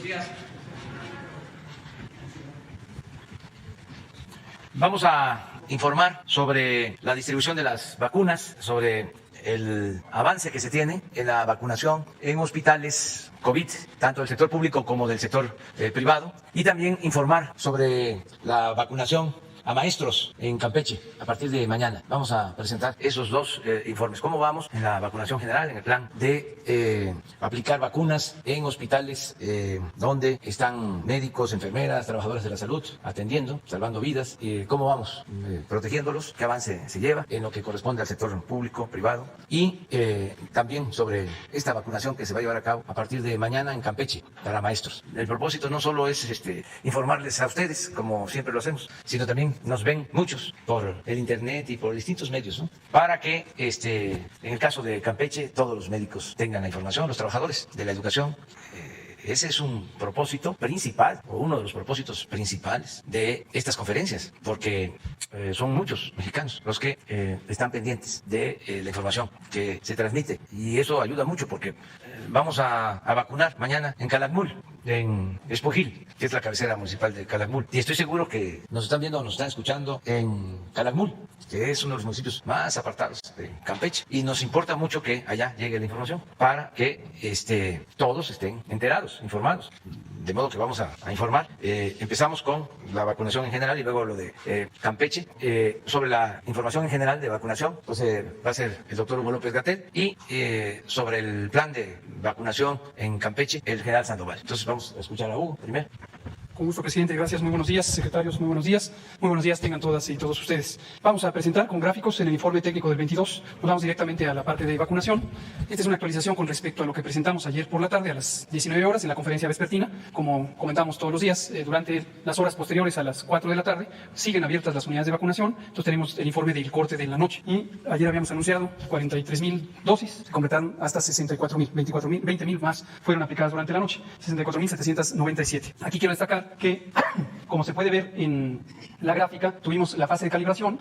días. Vamos a informar sobre la distribución de las vacunas, sobre el avance que se tiene en la vacunación en hospitales COVID, tanto del sector público como del sector privado, y también informar sobre la vacunación a maestros en Campeche a partir de mañana. Vamos a presentar esos dos informes. ¿Cómo vamos en la vacunación general, en el plan de aplicar vacunas en hospitales donde están médicos, enfermeras, trabajadores de la salud atendiendo, salvando vidas? ¿Cómo vamos protegiéndolos? ¿Qué avance se lleva en lo que corresponde al sector público, privado? Y también sobre esta vacunación que se va a llevar a cabo a partir de mañana en Campeche para maestros. El propósito no solo es informarles a ustedes, como siempre lo hacemos, sino también nos ven muchos por el internet y por distintos medios, ¿no? Para que en el caso de Campeche todos los médicos tengan la información, los trabajadores de la educación. Ese es un propósito principal, o uno de los propósitos principales de estas conferencias, porque son muchos mexicanos los que están pendientes de la información que se transmite, y eso ayuda mucho porque vamos a vacunar mañana en Calakmul, en Espojil, que es la cabecera municipal de Calakmul, y estoy seguro que nos están viendo o nos están escuchando en Calakmul, que es uno de los municipios más apartados de Campeche, y nos importa mucho que allá llegue la información para que todos estén enterados, informados. De modo que vamos a informar. Empezamos con la vacunación en general y luego lo de Campeche. Sobre la información en general de vacunación, pues va a ser el doctor Hugo López-Gatell, y sobre el plan de vacunación en Campeche, el general Sandoval. Entonces vamos a escuchar a Hugo primero. Con gusto, presidente. Gracias. Muy buenos días, secretarios. Muy buenos días. Muy buenos días tengan todas y todos ustedes. Vamos a presentar con gráficos en el informe técnico del 22. Nos vamos directamente a la parte de vacunación. Esta es una actualización con respecto a lo que presentamos ayer por la tarde a las 19 horas en la conferencia vespertina. Como comentamos todos los días, durante las horas posteriores a las 4 de la tarde siguen abiertas las unidades de vacunación. Entonces tenemos el informe del corte de la noche. Y ayer habíamos anunciado 43,000 dosis. Se completaron hasta 64,000. 20,000 más fueron aplicadas durante la noche. 64,797. Aquí quiero destacar que, como se puede ver en la gráfica, tuvimos la fase de calibración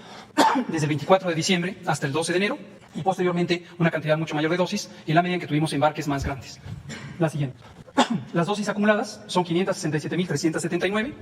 desde el 24 de diciembre hasta el 12 de enero y posteriormente una cantidad mucho mayor de dosis en la medida en que tuvimos embarques más grandes. La siguiente. Las dosis acumuladas son 567,379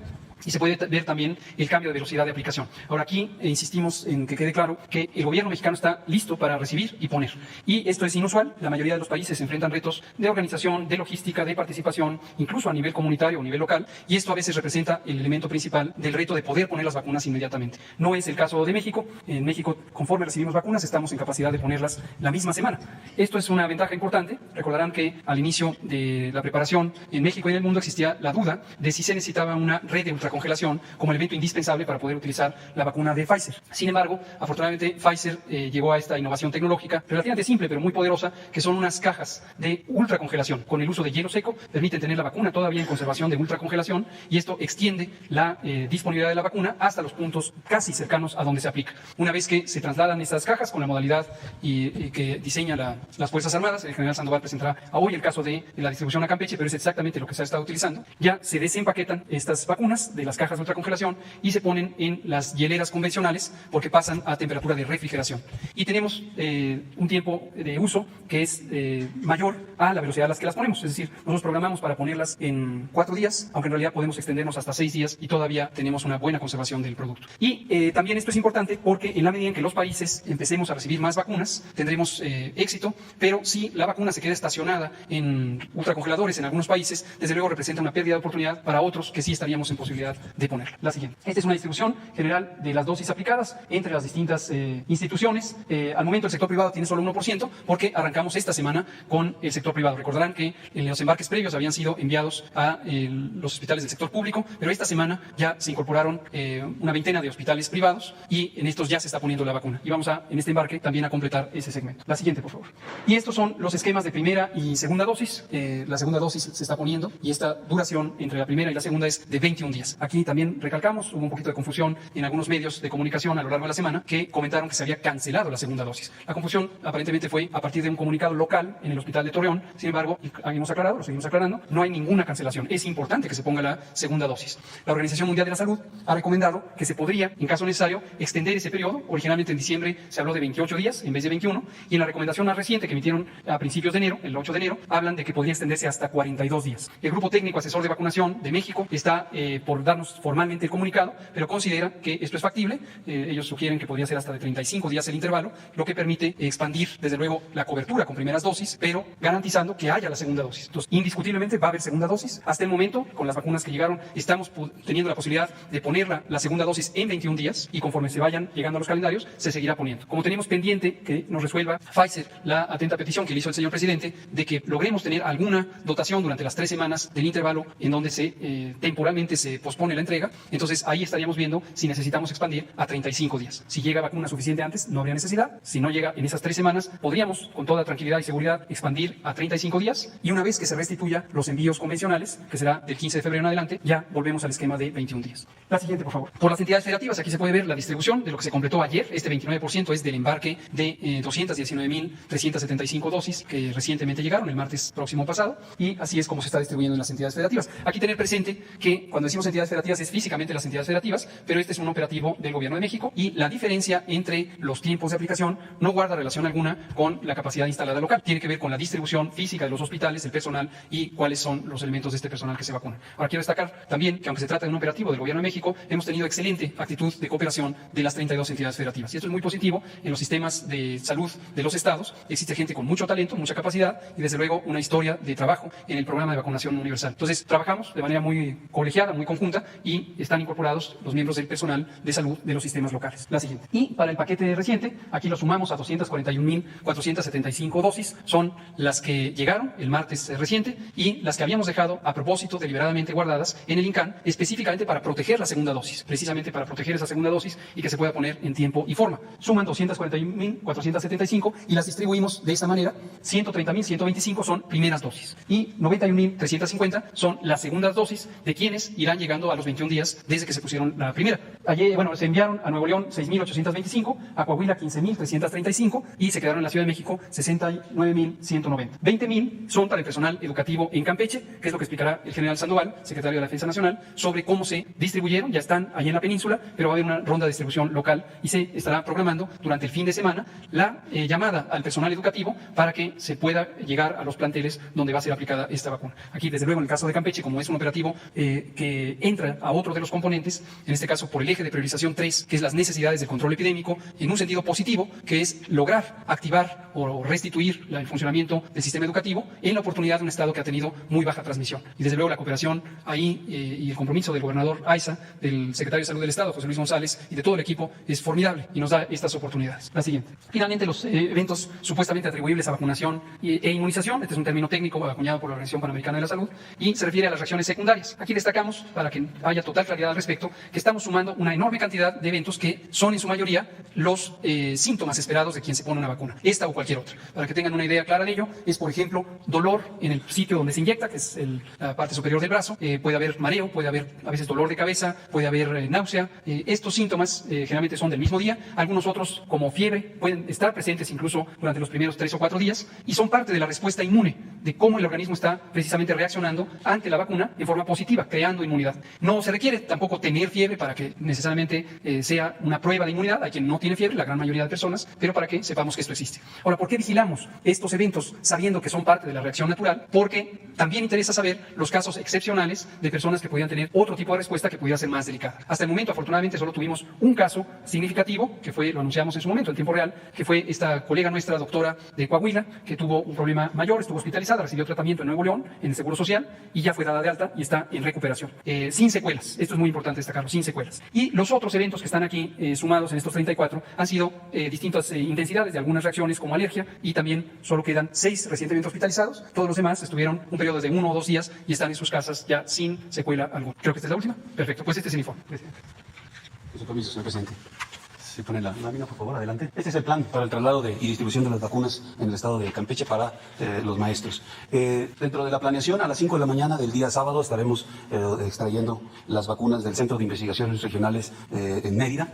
y se puede ver también el cambio de velocidad de aplicación. Ahora aquí insistimos en que quede claro que el gobierno mexicano está listo para recibir y poner. Y esto es inusual. La mayoría de los países enfrentan retos de organización, de logística, de participación, incluso a nivel comunitario o a nivel local, y esto a veces representa el elemento principal del reto de poder poner las vacunas inmediatamente. No es el caso de México. En México, conforme recibimos vacunas, estamos en capacidad de ponerlas la misma semana. Esto es una ventaja importante. Recordarán que al inicio de la preparación en México y en el mundo existía la duda de si se necesitaba una red de ultracongelación como elemento indispensable para poder utilizar la vacuna de Pfizer. Sin embargo, afortunadamente Pfizer llegó a esta innovación tecnológica relativamente simple pero muy poderosa, que son unas cajas de ultracongelación. Con el uso de hielo seco permiten tener la vacuna todavía en conservación de ultracongelación, y esto extiende la disponibilidad de la vacuna hasta los puntos casi cercanos a donde se aplica. Una vez que se trasladan estas cajas con la modalidad que diseña las Fuerzas Armadas, el general Sandoval presentará hoy el caso de la distribución a Campeche, pero es exactamente lo que se ha estado utilizando. Ya se desempaquetan estas vacunas de las cajas de ultracongelación y se ponen en las hieleras convencionales porque pasan a temperatura de refrigeración. Y tenemos un tiempo de uso que es mayor a la velocidad a la que las ponemos. Es decir, nosotros programamos para ponerlas en 4 días, aunque en realidad podemos extendernos hasta 6 días y todavía tenemos una buena conservación del producto. Y también esto es importante porque en la medida en que los países empecemos a recibir más vacunas, tendremos éxito, pero si la vacuna se queda estacionada en ultracongeladores en algunos países, desde luego representa una pérdida de oportunidad para otros que sí estaríamos en posibilidad de ponerla. La siguiente. Esta es una distribución general de las dosis aplicadas entre las distintas instituciones. Al momento el sector privado tiene solo 1% porque arrancamos esta semana con el sector privado. Recordarán que los embarques previos habían sido enviados a los hospitales del sector público, pero esta semana ya se incorporaron una veintena de hospitales privados y en estos ya se está poniendo la vacuna. Y vamos en este embarque también a completar ese segmento. La siguiente, por favor. Y estos son los esquemas de primera y segunda dosis. La segunda dosis se está poniendo y esta duración entre la primera y la segunda es de 21 días. Aquí también recalcamos, hubo un poquito de confusión en algunos medios de comunicación a lo largo de la semana que comentaron que se había cancelado la segunda dosis. La confusión aparentemente fue a partir de un comunicado local en el hospital de Torreón. Sin embargo, hemos aclarado, lo seguimos aclarando, no hay ninguna cancelación. Es importante que se ponga la segunda dosis. La Organización Mundial de la Salud ha recomendado que se podría, en caso necesario, extender ese periodo. Originalmente en diciembre se habló de 28 días en vez de 21, y en la recomendación más reciente que emitieron a principios de enero, el 8 de enero, hablan de que podría extenderse hasta 42 días. El Grupo Técnico Asesor de Vacunación de México está por darnos formalmente el comunicado, pero considera que esto es factible. Ellos sugieren que podría ser hasta de 35 días el intervalo, lo que permite expandir, desde luego, la cobertura con primeras dosis, pero garantizando que haya la segunda dosis. Entonces, indiscutiblemente va a haber segunda dosis. Hasta el momento, con las vacunas que llegaron, estamos teniendo la posibilidad de poner la segunda dosis en 21 días, y conforme se vayan llegando a los calendarios, se seguirá poniendo. Como tenemos pendiente que nos resuelva Pfizer la atenta petición que le hizo el señor presidente de que logremos tener alguna dotación durante las 3 semanas del intervalo en donde temporalmente se pospone la entrega, entonces ahí estaríamos viendo si necesitamos expandir a 35 días. Si llega vacuna suficiente antes, no habría necesidad. Si no llega en esas 3 semanas, podríamos con toda tranquilidad y seguridad expandir a 35 días, y una vez que se restituya los envíos convencionales, que será del 15 de febrero en adelante, ya volvemos al esquema de 21 días. La siguiente, por favor. Por las entidades federativas, aquí se puede ver la distribución de lo que se completó ayer. Este 29% es del embarque de 219.375 dosis que recientemente llegaron el martes próximo pasado, y así es como se está distribuyendo en las entidades federativas. Aquí tener presente que cuando decimos entidades federativas es físicamente las entidades federativas, pero este es un operativo del Gobierno de México, y la diferencia entre los tiempos de aplicación no guarda relación alguna con la capacidad instalada local. Tiene que ver con la distribución física de los hospitales, el personal y cuáles son los elementos de este personal que se vacuna. Ahora quiero destacar también que aunque se trata de un operativo del Gobierno de México, hemos tenido excelente actitud de cooperación de las 32 entidades federativas. Y esto es muy positivo en los sistemas de salud de los estados. Existe gente con mucho talento, mucha capacidad y desde luego una historia de trabajo en el programa de vacunación universal. Entonces trabajamos de manera muy colegiada, muy conjunta, y están incorporados los miembros del personal de salud de los sistemas locales. La siguiente. Y para el paquete reciente, aquí lo sumamos a 241.475 dosis. Son las que llegaron el martes reciente y las que habíamos dejado a propósito deliberadamente guardadas en el INCAN, específicamente para proteger la segunda dosis, precisamente para proteger esa segunda dosis y que se pueda poner en tiempo y forma. Suman 241.475 y las distribuimos de esta manera. 130.125 son primeras dosis y 91.350 son las segundas dosis de quienes irán llegando a los 21 días desde que se pusieron la primera. Ayer, se enviaron a Nuevo León 6.825, a Coahuila 15.335 y se quedaron en la Ciudad de México 69.190. 20.000 son para el personal educativo en Campeche, que es lo que explicará el general Sandoval, secretario de la Defensa Nacional, sobre cómo se distribuyeron. Ya están allí en la península, pero va a haber una ronda de distribución local y se estará programando durante el fin de semana la llamada al personal educativo para que se pueda llegar a los planteles donde va a ser aplicada esta vacuna. Aquí, desde luego, en el caso de Campeche, como es un operativo que entra a otro de los componentes, en este caso por el eje de priorización 3, que es las necesidades del control epidémico, en un sentido positivo, que es lograr activar o restituir el funcionamiento del sistema educativo en la oportunidad de un estado que ha tenido muy baja transmisión. Y desde luego la cooperación ahí y el compromiso del gobernador Aiza, del secretario de Salud del Estado, José Luis González, y de todo el equipo es formidable y nos da estas oportunidades. La siguiente. Finalmente, los eventos supuestamente atribuibles a vacunación e inmunización. Este es un término técnico acuñado por la Organización Panamericana de la Salud y se refiere a las reacciones secundarias. Aquí destacamos, para que haya total claridad al respecto, que estamos sumando una enorme cantidad de eventos que son en su mayoría los síntomas esperados de quien se pone una vacuna, esta o cualquier otra. Para que tengan una idea clara de ello, es por ejemplo dolor en el sitio donde se inyecta, que es la parte superior del brazo, puede haber mareo, puede haber a veces dolor de cabeza, puede haber náusea. Estos síntomas generalmente son del mismo día. Algunos otros, como fiebre, pueden estar presentes incluso durante los primeros 3 o 4 días y son parte de la respuesta inmune, de cómo el organismo está precisamente reaccionando ante la vacuna en forma positiva, creando inmunidad. No se requiere tampoco tener fiebre para que necesariamente sea una prueba de inmunidad. Hay quien no tiene fiebre, la gran mayoría de personas, pero para que sepamos que esto existe. Ahora, ¿por qué vigilamos estos eventos sabiendo que son parte de la reacción natural? Porque también interesa saber los casos excepcionales de personas que podían tener otro tipo de respuesta que pudiera ser más delicada. Hasta el momento, afortunadamente, solo tuvimos un caso significativo, que fue, lo anunciamos en su momento, en tiempo real, que fue esta colega nuestra, doctora de Coahuila, que tuvo un problema mayor, estuvo hospitalizada, recibió tratamiento en Nuevo León, en el Seguro Social, y ya fue dada de alta y está en recuperación. Sin secuelas. Esto es muy importante destacarlo, sin secuelas. Y los otros eventos que están aquí sumados en estos 34 han sido distintas intensidades de algunas reacciones como alergia, y también solo quedan 6 recientemente hospitalizados. Todos los demás estuvieron un periodo de 1 o 2 días y están en sus casas ya sin secuela alguna. Creo que esta es la última. Perfecto, pues este es el informe. Su permiso, señor presidente. Si pone la lámina, por favor, adelante. Este es el plan para el traslado y distribución de las vacunas en el estado de Campeche para los maestros. Dentro de la planeación, a las 5 de la mañana del día sábado estaremos extrayendo las vacunas del Centro de Investigaciones Regionales en Mérida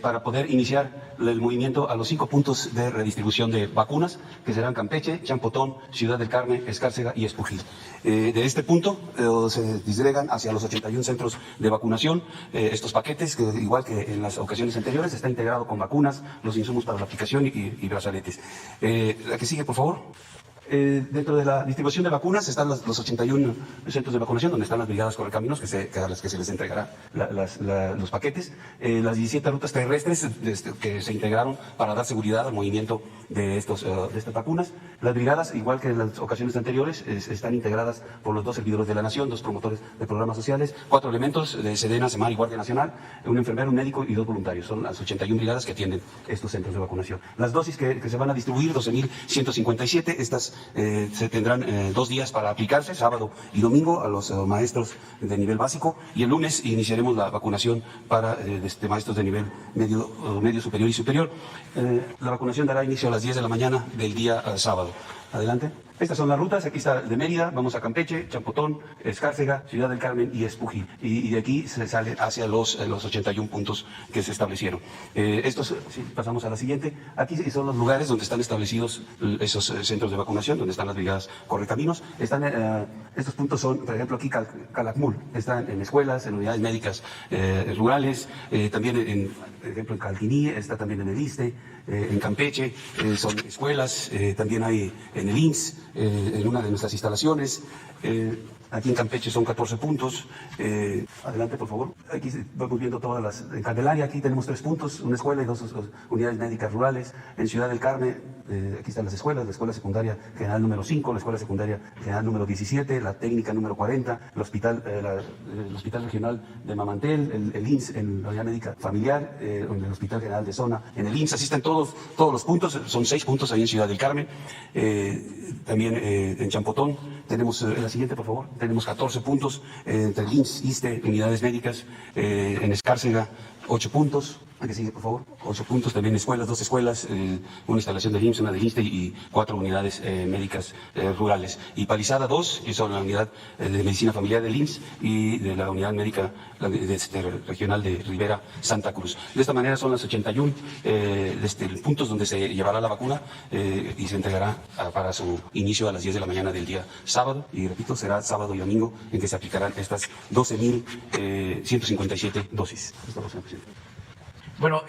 para poder iniciar el movimiento a los 5 puntos de redistribución de vacunas, que serán Campeche, Champotón, Ciudad del Carmen, Escárcega y Espujil. De este punto se disgregan hacia los 81 centros de vacunación estos paquetes, que igual que en las ocasiones anteriores está integrado con vacunas, los insumos para la aplicación y brazaletes. La que sigue, por favor. Dentro de la distribución de vacunas están los 81 centros de vacunación donde están las brigadas correcaminos a las que se les entregará los paquetes, las 17 rutas terrestres que se integraron para dar seguridad al movimiento de estas vacunas. Las brigadas, igual que en las ocasiones anteriores, están integradas por los 2 servidores de la Nación, 2 promotores de programas sociales, 4 elementos de Sedena, Semar y Guardia Nacional, un enfermero, un médico y 2 voluntarios. Son las 81 brigadas que atienden estos centros de vacunación. Las dosis que se van a distribuir, 12.157, estas se tendrán 2 días para aplicarse, sábado y domingo, a los maestros de nivel básico, y el lunes iniciaremos la vacunación para maestros de nivel medio superior y superior. La vacunación dará inicio a las 10 de la mañana del día sábado. Adelante. Estas son las rutas, aquí está de Mérida, vamos a Campeche, Champotón, Escárcega, Ciudad del Carmen y Espujil. Y de aquí se sale hacia los 81 puntos que se establecieron. Pasamos a la siguiente. Aquí son los lugares donde están establecidos esos centros de vacunación, donde están las brigadas correcaminos. Estos puntos son, por ejemplo, aquí Calakmul, están en escuelas, en unidades médicas rurales, también por ejemplo, en Calquiní, está también en el ISSSTE, en Campeche, son escuelas, también hay en el IMSS, en una de nuestras instalaciones. Aquí en Campeche son 14 puntos. Adelante, por favor. Aquí vamos viendo todas las... En Candelaria aquí tenemos 3 puntos, una escuela y 2 unidades médicas rurales. En Ciudad del Carmen, aquí están las escuelas, la escuela secundaria general número 5, la escuela secundaria general número 17, la técnica número 40, el hospital regional de Mamantel, el IMSS en la unidad médica familiar, en el hospital general de zona, en el IMSS. Así están todos los puntos, son 6 puntos ahí en Ciudad del Carmen. También en Champotón tenemos, la siguiente, por favor. Tenemos 14 puntos entre el IMSS, ISSSTE, unidades médicas, en Escárcega 8 puntos. Que sigue, por favor. 8 puntos, también escuelas, 2 escuelas, una instalación del IMSS, una del ISSSTE y 4 unidades médicas rurales. Y Palizada 2, que son la unidad de medicina familiar del IMSS y de la unidad médica regional de Rivera Santa Cruz. De esta manera son las 81 puntos donde se llevará la vacuna y se entregará para su inicio a las 10 de la mañana del día sábado. Y repito, será sábado y domingo en que se aplicarán estas 12.157 dosis. Estamos, señor presidente. Bueno,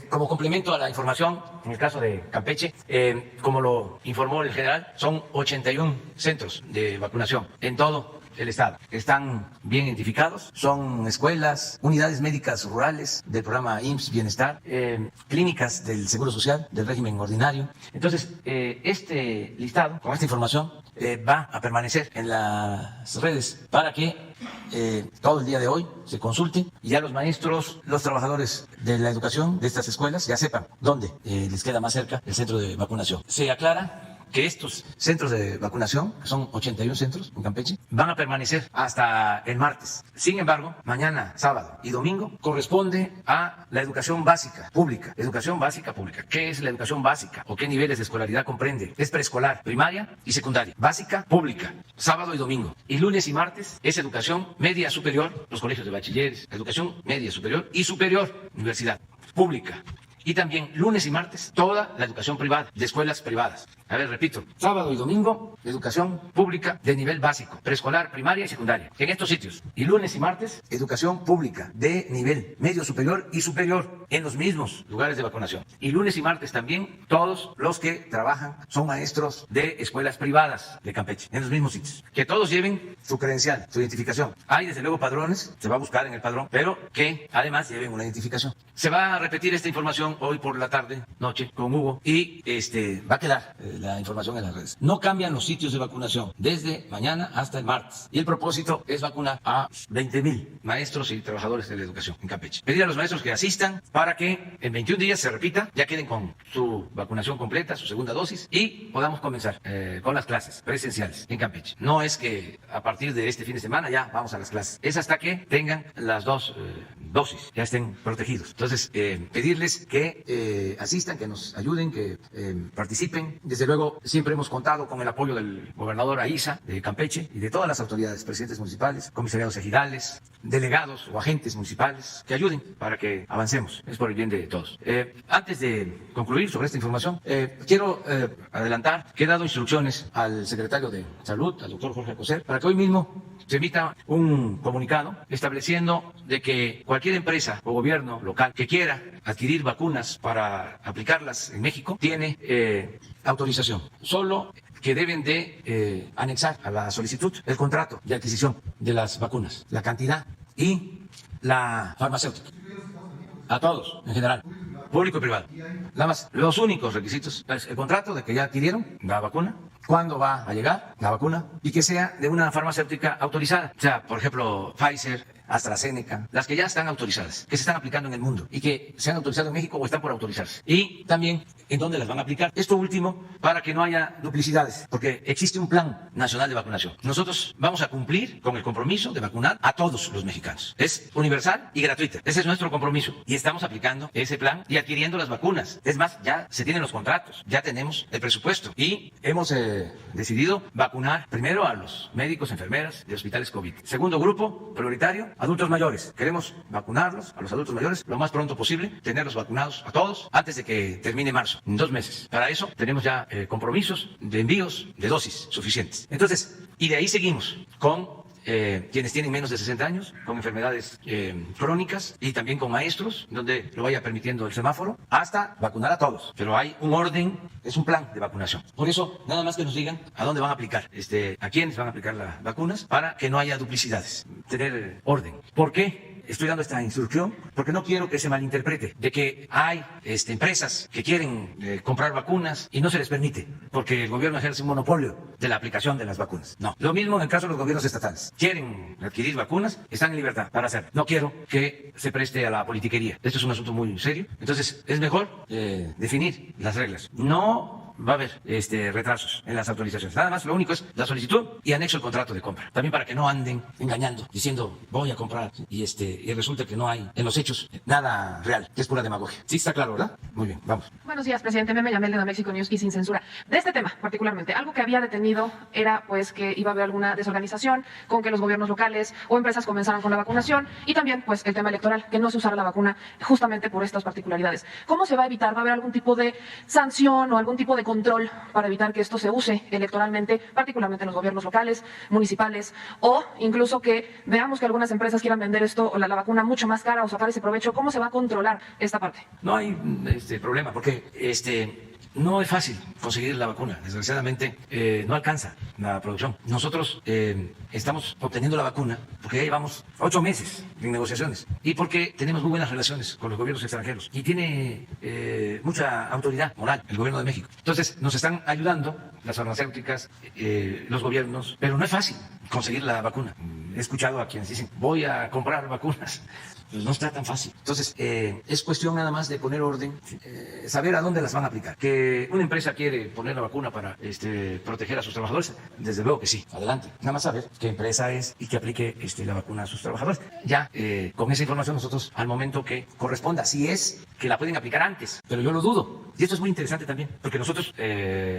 como complemento a la información, en el caso de Campeche, como lo informó el general, son 81 centros de vacunación en todo el estado. Están bien identificados, son escuelas, unidades médicas rurales del programa IMSS Bienestar, clínicas del Seguro Social, del régimen ordinario. Entonces, este listado, con esta información, va a permanecer en las redes para que todo el día de hoy se consulte y ya los maestros, los trabajadores de la educación de estas escuelas ya sepan dónde les queda más cerca el centro de vacunación. Se aclara que estos centros de vacunación, que son 81 centros en Campeche, van a permanecer hasta el martes. Sin embargo, mañana, sábado y domingo corresponde a la educación básica pública. Educación básica pública. ¿Qué es la educación básica o qué niveles de escolaridad comprende? Es preescolar, primaria y secundaria. Básica pública, sábado y domingo. Y lunes y martes es educación media superior, los colegios de bachilleres, educación media superior y superior, universidad pública. Y también lunes y martes, toda la educación privada, de escuelas privadas. A ver, repito, sábado y domingo, educación pública de nivel básico, preescolar, primaria y secundaria, en estos sitios. Y lunes y martes, educación pública de nivel medio superior y superior, en los mismos lugares de vacunación. Y lunes y martes también, todos los que trabajan son maestros de escuelas privadas de Campeche, en los mismos sitios. Que todos lleven su credencial, su identificación. Hay desde luego padrones, se va a buscar en el padrón, pero que además lleven una identificación. Se va a repetir esta información hoy por la tarde, noche, con Hugo, y va a quedar la información en las redes. No cambian los sitios de vacunación desde mañana hasta el martes. Y el propósito es vacunar a 20,000 maestros y trabajadores de la educación en Campeche. Pedir a los maestros que asistan para que en 21 días se repita, ya queden con su vacunación completa, su segunda dosis, y podamos comenzar con las clases presenciales en Campeche. No es que a partir de este fin de semana ya vamos a las clases. Es hasta que tengan las dos dosis, ya estén protegidos. Entonces, pedirles que asistan, que nos ayuden, que participen. Desde luego, siempre hemos contado con el apoyo del gobernador Aiza de Campeche y de todas las autoridades, presidentes municipales, comisariados ejidales, delegados o agentes municipales, que ayuden para que avancemos. Es por el bien de todos. Antes de concluir sobre esta información, quiero adelantar que he dado instrucciones al secretario de Salud, al doctor Jorge Alcocer, para que hoy mismo se emita un comunicado estableciendo de que cualquier empresa o gobierno local que quiera adquirir vacunas para aplicarlas en México tiene autorización. Solo que deben de anexar a la solicitud el contrato de adquisición de las vacunas, la cantidad y la farmacéutica. A todos, en general, público y privado. Nada más, los únicos requisitos es el contrato de que ya adquirieron la vacuna, cuándo va a llegar la vacuna y que sea de una farmacéutica autorizada. O sea, por ejemplo, Pfizer, AstraZeneca, las que ya están autorizadas, que se están aplicando en el mundo y que se han autorizado en México o están por autorizarse. Y también en dónde las van a aplicar. Esto último para que no haya duplicidades, porque existe un plan nacional de vacunación. Nosotros vamos a cumplir con el compromiso de vacunar a todos los mexicanos. Es universal y gratuita. Ese es nuestro compromiso y estamos aplicando ese plan y adquiriendo las vacunas. Es más, ya se tienen los contratos, ya tenemos el presupuesto y hemos decidido vacunar primero a los médicos, enfermeras de hospitales COVID. Segundo grupo prioritario, adultos mayores. Queremos vacunarlos a los adultos mayores lo más pronto posible, tenerlos vacunados a todos antes de que termine marzo, en 2 meses. Para eso tenemos ya compromisos de envíos de dosis suficientes. Entonces, y de ahí seguimos con quienes tienen menos de 60 años, con enfermedades crónicas y también con maestros, donde lo vaya permitiendo el semáforo, hasta vacunar a todos. Pero hay un orden, es un plan de vacunación. Por eso, nada más que nos digan a dónde van a aplicar, a quiénes van a aplicar las vacunas, para que no haya duplicidades, tener orden. ¿Por qué? Estoy dando esta instrucción porque no quiero que se malinterprete de que hay empresas que quieren comprar vacunas y no se les permite porque el gobierno ejerce un monopolio de la aplicación de las vacunas. No. Lo mismo en el caso de los gobiernos estatales. Quieren adquirir vacunas, están en libertad para hacerlo. No quiero que se preste a la politiquería. Esto es un asunto muy serio. Entonces, es mejor definir las reglas. No va a haber retrasos en las autorizaciones. Nada más, lo único es la solicitud y anexo el contrato de compra. También para que no anden engañando, diciendo voy a comprar y resulta que no hay en los hechos nada real, que es pura demagogia. Sí, está claro, ¿verdad? Muy bien, vamos. Buenos días, presidente. Meme Yamel de Mexico News y sin censura. De este tema, particularmente, algo que había detenido era pues que iba a haber alguna desorganización con que los gobiernos locales o empresas comenzaran con la vacunación y también pues el tema electoral, que no se usara la vacuna justamente por estas particularidades. ¿Cómo se va a evitar? ¿Va a haber algún tipo de sanción o algún tipo de control para evitar que esto se use electoralmente, particularmente en los gobiernos locales, municipales, o incluso que veamos que algunas empresas quieran vender esto o la vacuna mucho más cara o sacar ese provecho? ¿Cómo se va a controlar esta parte? No hay problema, porque no es fácil conseguir la vacuna. Desgraciadamente, no alcanza la producción. Nosotros estamos obteniendo la vacuna porque ya llevamos 8 meses en negociaciones y porque tenemos muy buenas relaciones con los gobiernos extranjeros y tiene mucha autoridad moral el gobierno de México. Entonces, nos están ayudando las farmacéuticas, los gobiernos, pero no es fácil conseguir la vacuna. He escuchado a quienes dicen, voy a comprar vacunas. Pues no está tan fácil. Entonces, es cuestión nada más de poner orden, saber a dónde las van a aplicar. Que una empresa quiere poner la vacuna para proteger a sus trabajadores, desde luego que sí, adelante. Nada más saber qué empresa es y que aplique la vacuna a sus trabajadores. Ya, con esa información nosotros, al momento que corresponda, si es que la pueden aplicar antes, pero yo lo dudo. Y esto es muy interesante también, porque nosotros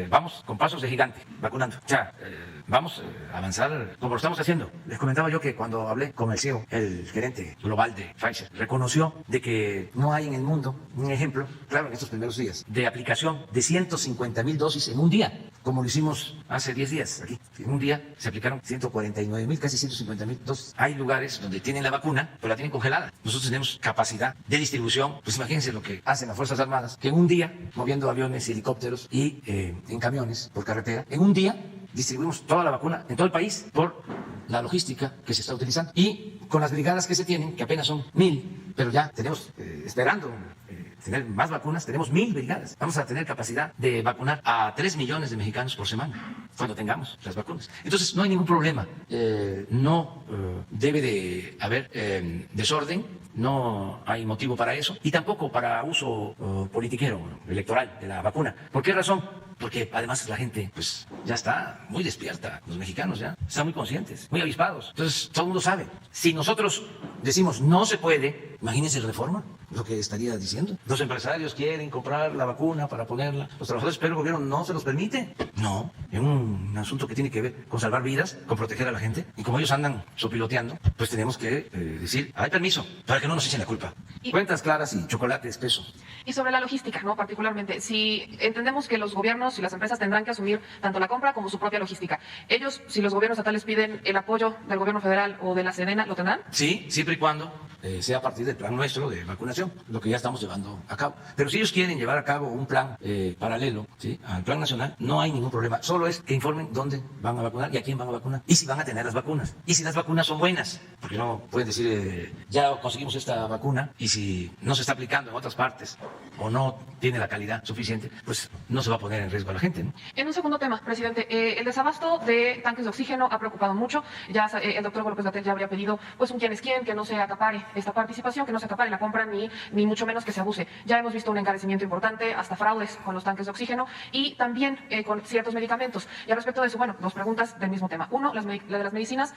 vamos con pasos de gigante, vacunando. O sea, vamos a avanzar como lo estamos haciendo. Les comentaba yo que cuando hablé con el CEO, el gerente global de Pfizer, reconoció de que no hay en el mundo un ejemplo, claro, en estos primeros días, de aplicación de 150,000 dosis en un día, como lo hicimos hace 10 días aquí. En un día se aplicaron 149,000, casi 150,000 dosis. Hay lugares donde tienen la vacuna, pero la tienen congelada. Nosotros tenemos capacidad de distribución. Pues imagínense lo que hacen las Fuerzas Armadas, que en un día, moviendo aviones, helicópteros y en camiones por carretera, en un día distribuimos toda la vacuna en todo el país por la logística que se está utilizando y con las brigadas que se tienen, que apenas son 1,000, pero ya tenemos esperando tener más vacunas, tenemos 1000 brigadas. Vamos a tener capacidad de vacunar a 3 millones de mexicanos por semana cuando tengamos las vacunas. Entonces, no hay ningún problema. No debe de haber desorden, no hay motivo para eso y tampoco para uso politiquero, electoral de la vacuna. ¿Por qué razón? Porque además la gente pues ya está muy despierta, los mexicanos ya están muy conscientes, muy avispados. Entonces todo el mundo sabe. Si nosotros decimos no se puede, imagínense Reforma, lo que estaría diciendo. Los empresarios quieren comprar la vacuna para ponerla, los trabajadores, pero el gobierno no se los permite. No, es un asunto que tiene que ver con salvar vidas, con proteger a la gente. Y como ellos andan sopiloteando, pues tenemos que decir, hay permiso, para que no nos echen la culpa. Cuentas claras y chocolate espeso. Y sobre la logística, ¿no? Particularmente, si entendemos que los gobiernos y las empresas tendrán que asumir tanto la compra como su propia logística. Ellos, si los gobiernos estatales piden el apoyo del gobierno federal o de la Sedena, ¿lo tendrán? Sí, siempre y cuando sea a partir del plan nuestro de vacunación, lo que ya estamos llevando a cabo. Pero si ellos quieren llevar a cabo un plan paralelo, ¿sí?, al plan nacional, no hay ningún problema. Solo es que informen dónde van a vacunar y a quién van a vacunar. Y si van a tener las vacunas. Y si las vacunas son buenas. Porque no pueden decir, ya conseguimos esta vacuna y si no se está aplicando en otras partes o no tiene la calidad suficiente, pues no se va a poner en riesgo a la gente, ¿no? En un segundo tema, presidente, el desabasto de tanques de oxígeno ha preocupado mucho. Ya el doctor López-Gatell ya habría pedido pues un quién es quién, que no se acapare esta participación, que no se acapare la compra ni mucho menos que se abuse. Ya hemos visto un encarecimiento importante, hasta fraudes con los tanques de oxígeno y también con ciertos medicamentos. Y al respecto de eso, bueno, dos preguntas del mismo tema. Uno, la de las medicinas,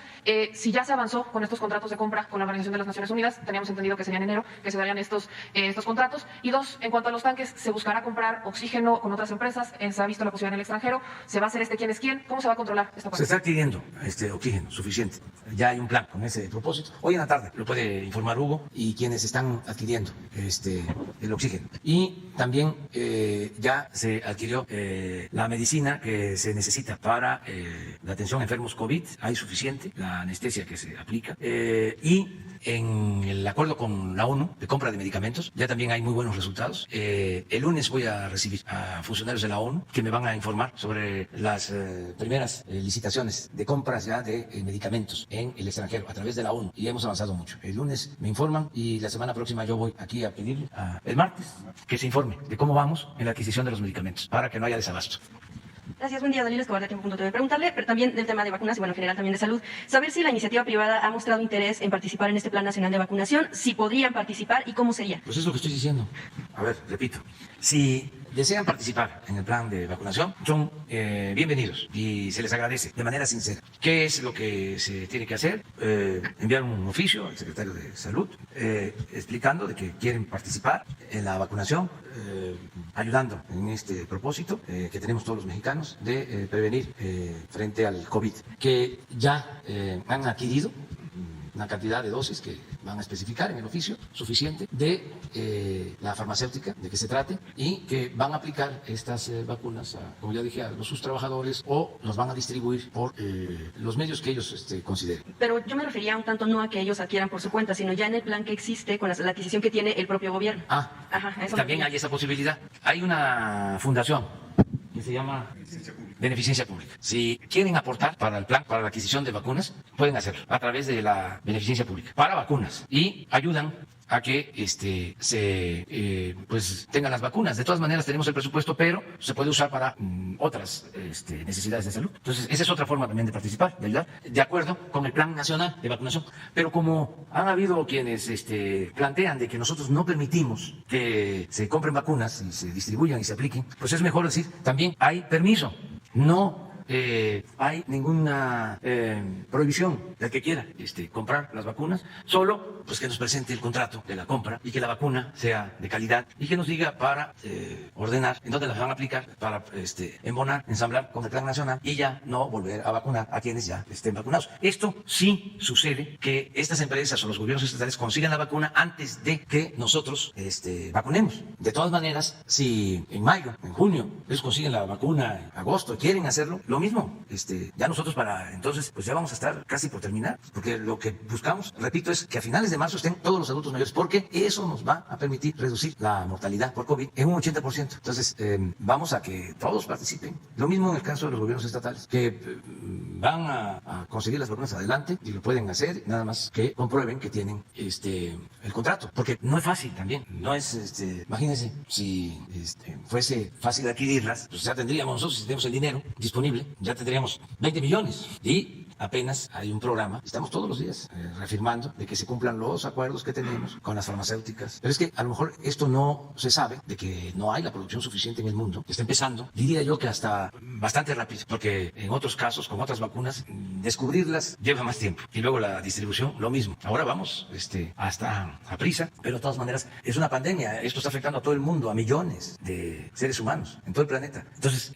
si ya se avanzó con estos contratos de compra con la Organización de las Naciones Unidas, teníamos entendido que sería en enero que se darían estos contratos. Y dos, en cuanto a los tanques, ¿se buscará comprar oxígeno con otras empresas? ¿Se ha visto la posibilidad en el extranjero? ¿Se va a hacer quién es quién? ¿Cómo se va a controlar esta parte? Se está adquiriendo oxígeno suficiente. Ya hay un plan con ese propósito. Hoy en la tarde lo puede informar Hugo y quienes están adquiriendo el oxígeno. Y también ya se adquirió la medicina que se necesita para la atención a enfermos COVID. Hay suficiente, la anestesia que se aplica. Y en el acuerdo con la ONU de compra de medicamentos ya también hay muy buenos resultados. El lunes voy a recibir a funcionarios de la ONU que me van a informar sobre las primeras licitaciones de compras ya de medicamentos en el extranjero a través de la ONU y hemos avanzado mucho. El lunes me informan y la semana próxima yo voy aquí a pedir el martes que se informe de cómo vamos en la adquisición de los medicamentos para que no haya desabasto. Gracias, buen día, Daniel Escobar de Tiempo.tv. Preguntarle, pero también del tema de vacunas y bueno, en general también de salud, saber si la iniciativa privada ha mostrado interés en participar en este Plan Nacional de Vacunación, si podrían participar y cómo sería. Pues es lo que estoy diciendo. A ver, repito. Si desean participar en el plan de vacunación, son bienvenidos y se les agradece de manera sincera. ¿Qué es lo que se tiene que hacer? Enviar un oficio al secretario de Salud explicando de que quieren participar en la vacunación, ayudando en este propósito que tenemos todos los mexicanos de prevenir frente al COVID, que ya han adquirido una cantidad de dosis que van a especificar en el oficio suficiente de la farmacéutica de que se trate y que van a aplicar estas vacunas, como ya dije, a sus trabajadores o los van a distribuir por los medios que ellos consideren. Pero yo me refería un tanto no a que ellos adquieran por su cuenta, sino ya en el plan que existe con la adquisición que tiene el propio gobierno. Ajá, eso también hay esa posibilidad. Hay una fundación que se llama Beneficencia Pública. Si quieren aportar para el plan, para la adquisición de vacunas, pueden hacerlo a través de la Beneficencia Pública para vacunas y ayudan a que pues tengan las vacunas. De todas maneras tenemos el presupuesto, pero se puede usar para otras necesidades de salud. Entonces, esa es otra forma también de participar, de ayudar, de acuerdo con el Plan Nacional de Vacunación. Pero como han habido quienes plantean de que nosotros no permitimos que se compren vacunas y se distribuyan y se apliquen, pues es mejor decir, también hay permiso. No hay ninguna prohibición del que quiera comprar las vacunas, solo pues que nos presente el contrato de la compra y que la vacuna sea de calidad y que nos diga para ordenar en dónde las van a aplicar, para embonar, ensamblar con el Plan Nacional y ya no volver a vacunar a quienes ya estén vacunados. Esto sí sucede, que estas empresas o los gobiernos estatales consigan la vacuna antes de que nosotros vacunemos. De todas maneras, si en mayo, en junio, ellos consiguen la vacuna en agosto y quieren hacerlo, lo mismo. Ya nosotros para entonces, pues ya vamos a estar casi por terminar, porque lo que buscamos, repito, es que a finales de marzo estén todos los adultos mayores, porque eso nos va a permitir reducir la mortalidad por COVID en un 80%. Entonces, vamos a que todos participen. Lo mismo en el caso de los gobiernos estatales, que van a conseguir las vacunas adelante y lo pueden hacer, nada más que comprueben que tienen el contrato, porque no es fácil también, no es, imagínense, si fuese fácil adquirirlas, pues ya tendríamos nosotros, si tenemos el dinero disponible, ya tendríamos 20 millones y apenas hay un programa, estamos todos los días reafirmando de que se cumplan los acuerdos que tenemos con las farmacéuticas. Pero es que a lo mejor esto no se sabe, de que no hay la producción suficiente en el mundo. Está empezando, diría yo que hasta bastante rápido, porque en otros casos, con otras vacunas, descubrirlas lleva más tiempo. Y luego la distribución, lo mismo. Ahora vamos hasta a prisa, pero de todas maneras es una pandemia. Esto está afectando a todo el mundo, a millones de seres humanos en todo el planeta. Entonces,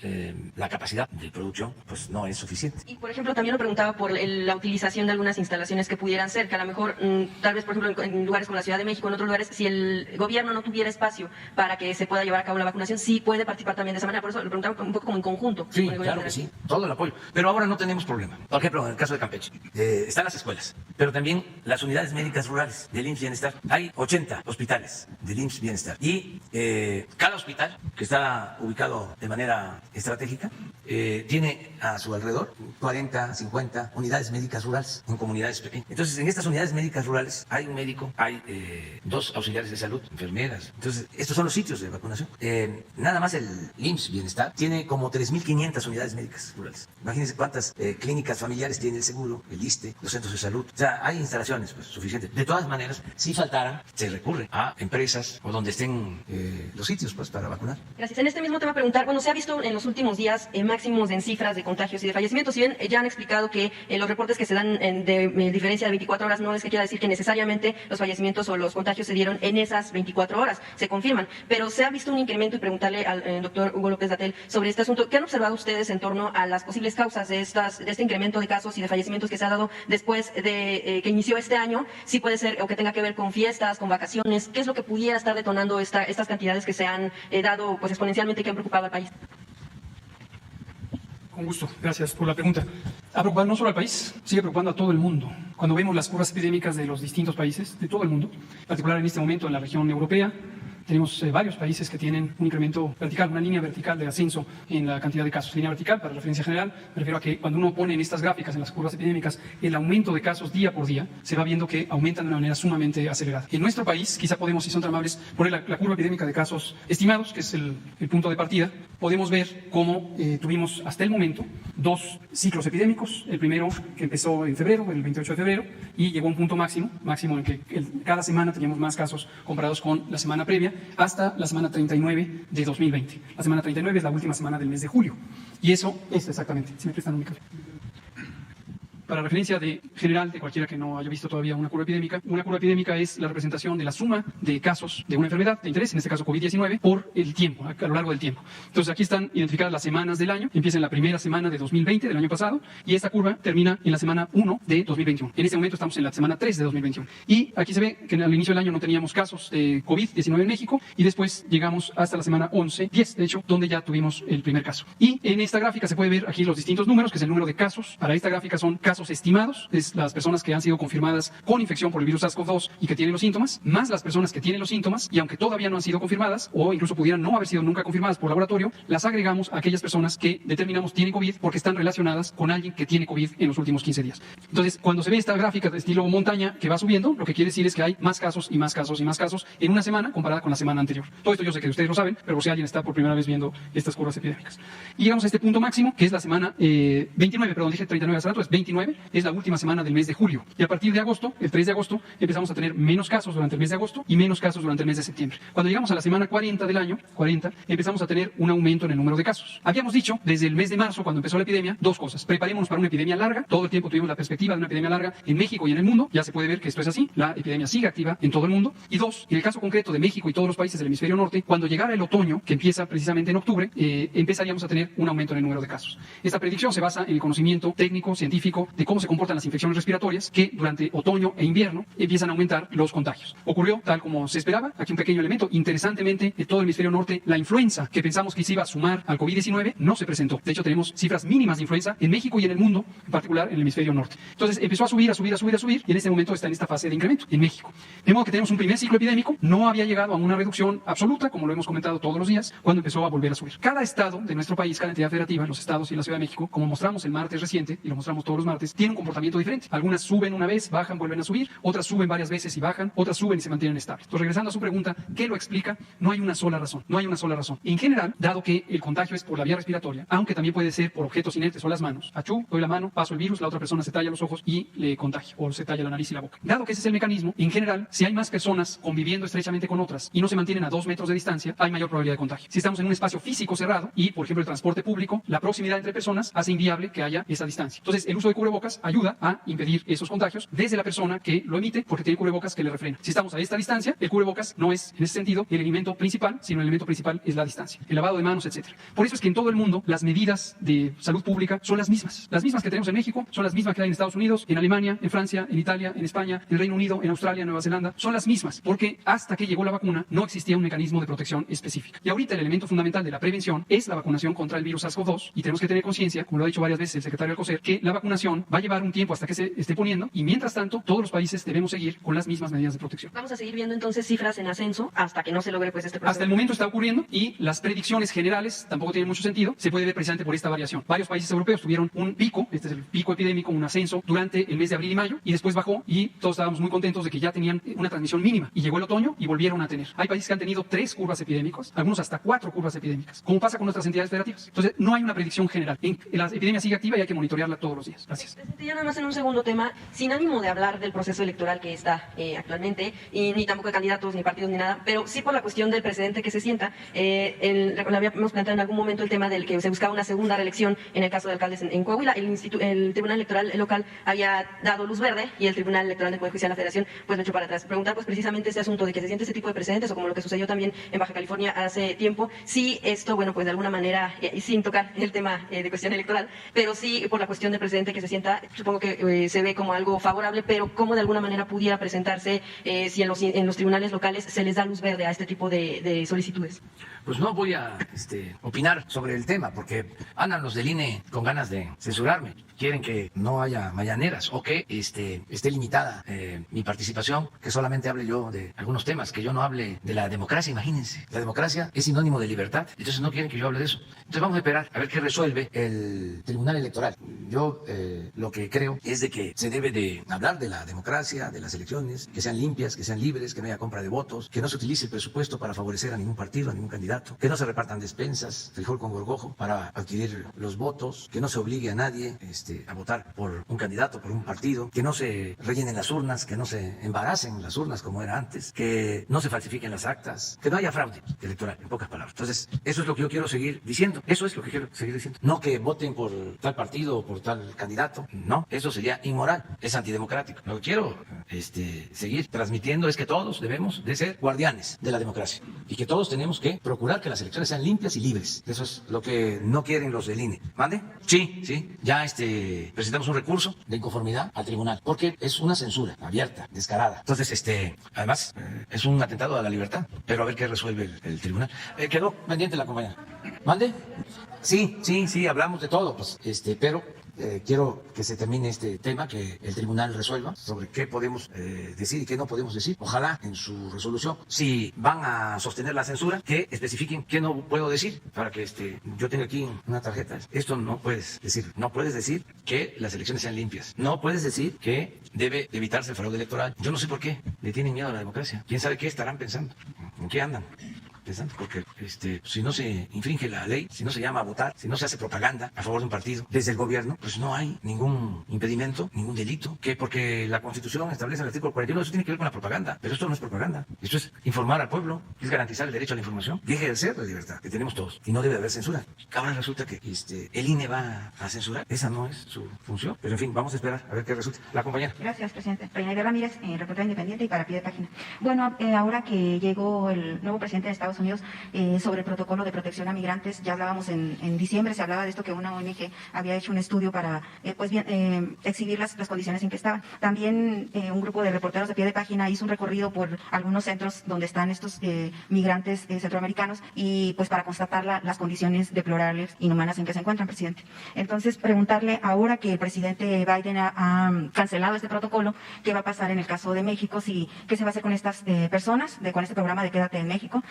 la capacidad de producción pues no es suficiente. Y, por ejemplo, también lo preguntaba por la utilización de algunas instalaciones que pudieran ser, que a lo mejor, tal vez, por ejemplo, en lugares como la Ciudad de México, en otros lugares, si el gobierno no tuviera espacio para que se pueda llevar a cabo la vacunación, sí puede participar también de esa manera. Por eso lo preguntaba un poco como en conjunto. Sí, claro que sí, todo el apoyo. Pero ahora no tenemos problema. Por ejemplo, en el caso de Campeche, están las escuelas, pero también las unidades médicas rurales del IMSS Bienestar. Hay 80 hospitales del IMSS Bienestar y cada hospital, que está ubicado de manera estratégica, tiene a su alrededor 40, 50 unidades médicas rurales en comunidades pequeñas. Entonces, en estas unidades médicas rurales hay un médico, hay 2 auxiliares de salud, enfermeras. Entonces, estos son los sitios de vacunación. Nada más el IMSS Bienestar tiene como 3.500 unidades médicas rurales. Imagínense cuántas clínicas familiares tiene el seguro, el ISSSTE, los centros de salud. O sea, hay instalaciones pues, suficientes. De todas maneras, si faltaran, se recurre a empresas o donde estén los sitios pues, para vacunar. Gracias. En este mismo tema preguntar, bueno, se ha visto en los últimos días máximos en cifras de contagios y de fallecimientos. Si bien ya han explicado que los reportes que se dan de diferencia de 24 horas no es que quiera decir que necesariamente los fallecimientos o los contagios se dieron en esas 24 horas, se confirman, pero se ha visto un incremento y preguntarle al doctor Hugo López-Gatell sobre este asunto. ¿Qué han observado ustedes en torno a las posibles causas de este incremento de casos y de fallecimientos que se ha dado después de que inició este año? Si puede ser o que tenga que ver con fiestas, con vacaciones, ¿qué es lo que pudiera estar detonando estas cantidades que se han dado pues exponencialmente y que han preocupado al país? Con gusto, gracias por la pregunta. Ha preocupado no solo al país, sigue preocupando a todo el mundo. Cuando vemos las curvas epidémicas de los distintos países, de todo el mundo, en particular en este momento en la región europea, tenemos varios países que tienen un incremento vertical, una línea vertical de ascenso en la cantidad de casos. Línea vertical, para referencia general, me refiero a que cuando uno pone en estas gráficas, en las curvas epidémicas, el aumento de casos día por día, se va viendo que aumentan de una manera sumamente acelerada. En nuestro país, quizá podemos, si son tan amables, poner la curva epidémica de casos estimados, que es el punto de partida. Podemos ver cómo tuvimos hasta el momento 2 ciclos epidémicos. El primero que empezó en febrero, el 28 de febrero, y llegó a un punto máximo en que cada semana teníamos más casos comparados con la semana previa, hasta la semana 39 de 2020. La semana 39 es la última semana del mes de julio. Y eso es exactamente, si me prestan un micrófono. Para referencia general de cualquiera que no haya visto todavía una curva epidémica es la representación de la suma de casos de una enfermedad de interés, en este caso COVID-19, por el tiempo, a lo largo del tiempo. Entonces aquí están identificadas las semanas del año, empieza en la primera semana de 2020, del año pasado, y esta curva termina en la semana 1 de 2021. En este momento estamos en la semana 3 de 2021. Y aquí se ve que al inicio del año no teníamos casos de COVID-19 en México, y después llegamos hasta la semana 10, de hecho, donde ya tuvimos el primer caso. Y en esta gráfica se puede ver aquí los distintos números, que es el número de casos. Para esta gráfica son casos estimados, es las personas que han sido confirmadas con infección por el virus SARS-CoV-2 y que tienen los síntomas, más las personas que tienen los síntomas y aunque todavía no han sido confirmadas o incluso pudieran no haber sido nunca confirmadas por laboratorio, las agregamos a aquellas personas que determinamos tienen COVID porque están relacionadas con alguien que tiene COVID en los últimos 15 días. Entonces, cuando se ve esta gráfica de estilo montaña que va subiendo, lo que quiere decir es que hay más casos y más casos y más casos en una semana comparada con la semana anterior. Todo esto yo sé que ustedes lo saben, pero si alguien está por primera vez viendo estas curvas epidémicas. Y llegamos a este punto máximo, que es la semana 29, perdón, dije 39 hace rato, es 29, es la última semana del mes de julio. Y a partir de agosto, el 3 de agosto, empezamos a tener menos casos durante el mes de agosto y menos casos durante el mes de septiembre. Cuando llegamos a la semana 40 del año, 40, empezamos a tener un aumento en el número de casos. Habíamos dicho, desde el mes de marzo, cuando empezó la epidemia, 2 cosas. Preparémonos para una epidemia larga. Todo el tiempo tuvimos la perspectiva de una epidemia larga en México y en el mundo. Ya se puede ver que esto es así. La epidemia sigue activa en todo el mundo. Y 2, en el caso concreto de México y todos los países del hemisferio norte, cuando llegara el otoño, que empieza precisamente en octubre, empezaríamos a tener un aumento en el número de casos. Esta predicción se basa en el conocimiento técnico, científico de cómo se comportan las infecciones respiratorias, que durante otoño e invierno empiezan a aumentar los contagios. Ocurrió tal como se esperaba. Aquí un pequeño elemento. Interesantemente, de todo el hemisferio norte, la influenza que pensamos que se iba a sumar al COVID-19 no se presentó. De hecho, tenemos cifras mínimas de influenza en México y en el mundo, en particular en el hemisferio norte. Entonces, empezó a subir, y en este momento está en esta fase de incremento en México. De modo que tenemos un primer ciclo epidémico, no había llegado a una reducción absoluta, como lo hemos comentado todos los días, cuando empezó a volver a subir. Cada estado de nuestro país, cada entidad federativa, los estados y la Ciudad de México, como mostramos el martes reciente, y lo mostramos todos los martes, tiene un comportamiento diferente. Algunas suben una vez, bajan, vuelven a subir, otras suben varias veces y bajan, otras suben y se mantienen estables. Entonces, regresando a su pregunta, ¿qué lo explica? No hay una sola razón, no hay una sola razón. En general, dado que el contagio es por la vía respiratoria, aunque también puede ser por objetos inertes o las manos, achú, doy la mano, paso el virus, la otra persona se talla los ojos y le contagio, o se talla la nariz y la boca. Dado que ese es el mecanismo, en general, si hay más personas conviviendo estrechamente con otras y no se mantienen a 2 metros de distancia, hay mayor probabilidad de contagio. Si estamos en un espacio físico cerrado y, por ejemplo, el transporte público, la proximidad entre personas hace inviable que haya esa distancia. Entonces, el uso de cubrebocas ayuda a impedir esos contagios desde la persona que lo emite, porque tiene cubrebocas que le refrena. Si estamos a esta distancia, el cubrebocas no es, en ese sentido, el elemento principal, sino el elemento principal es la distancia, el lavado de manos, etc. Por eso es que en todo el mundo las medidas de salud pública son las mismas. Las mismas que tenemos en México, son las mismas que hay en Estados Unidos, en Alemania, en Francia, en Italia, en España, en el Reino Unido, en Australia, en Nueva Zelanda, son las mismas, porque hasta que llegó la vacuna no existía un mecanismo de protección específico. Y ahorita el elemento fundamental de la prevención es la vacunación contra el virus SARS-CoV-2, y tenemos que tener conciencia, como lo ha dicho varias veces el secretario Alcocer, que la vacunación va a llevar un tiempo hasta que se esté poniendo, y mientras tanto todos los países debemos seguir con las mismas medidas de protección. Vamos a seguir viendo entonces cifras en ascenso hasta que no se logre pues este proceso. Hasta el momento está ocurriendo, y las predicciones generales tampoco tienen mucho sentido. Se puede ver precisamente por esta variación. Varios países europeos tuvieron un pico, este es el pico epidémico, un ascenso durante el mes de abril y mayo, y después bajó, y todos estábamos muy contentos de que ya tenían una transmisión mínima, y llegó el otoño y volvieron a tener. Hay países que han tenido 3 curvas epidémicas, algunos hasta 4 curvas epidémicas, como pasa con nuestras entidades federativas. Entonces, no hay una predicción general. La epidemia sigue activa y hay que monitorearla todos los días. Gracias. Presidente, ya nada más en un segundo tema, sin ánimo de hablar del proceso electoral que está actualmente, y ni tampoco de candidatos, ni partidos, ni nada, pero sí por la cuestión del precedente que se sienta. Le habíamos planteado en algún momento el tema del que se buscaba una segunda reelección en el caso de alcaldes en Coahuila. El Tribunal Electoral local había dado luz verde, y el Tribunal Electoral del Poder Judicial de la Federación pues lo echó para atrás. Preguntar pues precisamente ese asunto de que se siente ese tipo de precedentes, o como lo que sucedió también en Baja California hace tiempo, si esto, bueno, pues de alguna manera, sin tocar el tema de cuestión electoral, pero sí por la cuestión del precedente que se sienta, supongo que se ve como algo favorable, pero cómo de alguna manera pudiera presentarse si en los tribunales locales se les da luz verde a este tipo de solicitudes. Pues no voy a opinar sobre el tema, porque andan los del INE con ganas de censurarme. Quieren que no haya mañaneras, o que esté limitada mi participación, que solamente hable yo de algunos temas, que yo no hable de la democracia. Imagínense, la democracia es sinónimo de libertad, entonces no quieren que yo hable de eso. Entonces vamos a esperar a ver qué resuelve el Tribunal Electoral. Yo lo que creo es de que se debe de hablar de la democracia, de las elecciones, que sean limpias, que sean libres, que no haya compra de votos, que no se utilice el presupuesto para favorecer a ningún partido, a ningún candidato, que no se repartan despensas, frijol con gorgojo, para adquirir los votos, que no se obligue a nadie a votar por un candidato, por un partido, que no se rellenen las urnas, que no se embaracen las urnas como era antes, que no se falsifiquen las actas, que no haya fraude electoral, en pocas palabras. Entonces, eso es lo que yo quiero seguir diciendo, eso es lo que quiero seguir diciendo. No que voten por tal partido o por tal candidato, no, eso sería inmoral, es antidemocrático. Lo que quiero seguir transmitiendo es que todos debemos de ser guardianes de la democracia, y que todos tenemos que procurar que las elecciones sean limpias y libres. Eso es lo que no quieren los del INE. ¿Mande? Sí, ya presentamos un recurso de inconformidad al tribunal, porque es una censura abierta, descarada. Entonces, además, es un atentado a la libertad, pero a ver qué resuelve el tribunal. Quedó pendiente la compañera. ¿Mande? Sí, hablamos de todo, pues, pero quiero que se termine este tema, que el tribunal resuelva sobre qué podemos decir y qué no podemos decir. Ojalá en su resolución, si van a sostener la censura, que especifiquen qué no puedo decir, para que yo tenga aquí una tarjeta. Esto no puedes decir. No puedes decir que las elecciones sean limpias. No puedes decir que debe evitarse el fraude electoral. Yo no sé por qué le tienen miedo a la democracia. ¿Quién sabe qué estarán pensando? ¿En qué andan? Porque si no se infringe la ley, si no se llama a votar, si no se hace propaganda a favor de un partido desde el gobierno, pues no hay ningún impedimento, ningún delito, que porque la Constitución establece el artículo 41, eso tiene que ver con la propaganda, pero esto no es propaganda, esto es informar al pueblo, es garantizar el derecho a la información y ejercer la libertad que tenemos todos, y no debe haber censura. Ahora resulta que el INE va a censurar, esa no es su función, pero en fin, vamos a esperar a ver qué resulta. La compañera. Gracias, presidente. Reina Ramírez, reportera independiente y para pie de página. Bueno, ahora que llegó el nuevo presidente de Estados Estados Unidos sobre el protocolo de protección a migrantes. Ya hablábamos en diciembre, se hablaba de esto, que una ONG había hecho un estudio para exhibir las condiciones en que estaban. También un grupo de reporteros de pie de página hizo un recorrido por algunos centros donde están estos migrantes centroamericanos y pues para constatar las condiciones deplorables, inhumanas en que se encuentran, presidente. Entonces, preguntarle, ahora que el presidente Biden ha cancelado este protocolo, ¿qué va a pasar en el caso de México? ¿Qué se va a hacer con estas personas, con este programa de Quédate en México?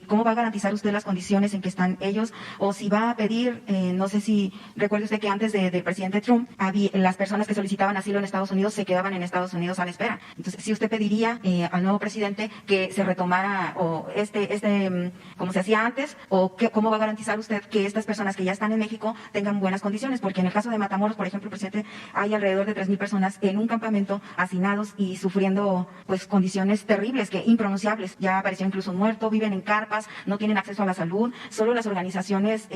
¿Cómo va a garantizar usted las condiciones en que están ellos? O si va a pedir, no sé si recuerde usted que antes del presidente Trump, las personas que solicitaban asilo en Estados Unidos se quedaban en Estados Unidos a la espera. Entonces, si usted pediría al nuevo presidente que se retomara o como se hacía antes, o cómo va a garantizar usted que estas personas que ya están en México tengan buenas condiciones, porque en el caso de Matamoros, por ejemplo, presidente, hay alrededor de 3,000 personas en un campamento hacinados y sufriendo pues condiciones terribles, impronunciables. Ya apareció incluso un muerto, viven en carpas, no tienen acceso a la salud. Solo las organizaciones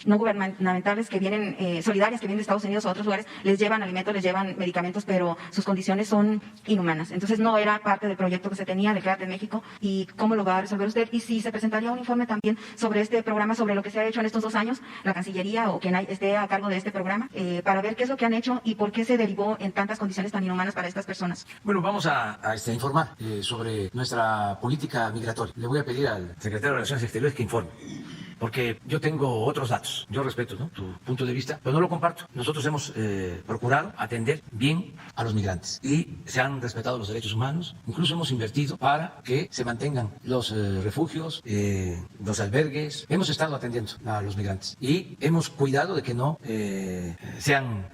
no gubernamentales que vienen, solidarias, que vienen de Estados Unidos o otros lugares, les llevan alimentos, les llevan medicamentos, pero sus condiciones son inhumanas. Entonces no era parte del proyecto que se tenía de Quédate en México. ¿Y cómo lo va a resolver usted? Y si se presentaría un informe también sobre este programa, sobre lo que se ha hecho en estos 2 años, la Cancillería o quien esté a cargo de este programa, para ver qué es lo que han hecho y por qué se derivó en tantas condiciones tan inhumanas para estas personas. Bueno, vamos a informar sobre nuestra política migratoria. Le voy a pedir al secretario de Relaciones Exteriores que informe, porque yo tengo otros datos. Yo respeto, ¿no?, tu punto de vista, pero no lo comparto. Nosotros hemos procurado atender bien a los migrantes y se han respetado los derechos humanos. Incluso hemos invertido para que se mantengan los refugios, los albergues. Hemos estado atendiendo a los migrantes y hemos cuidado de que no sean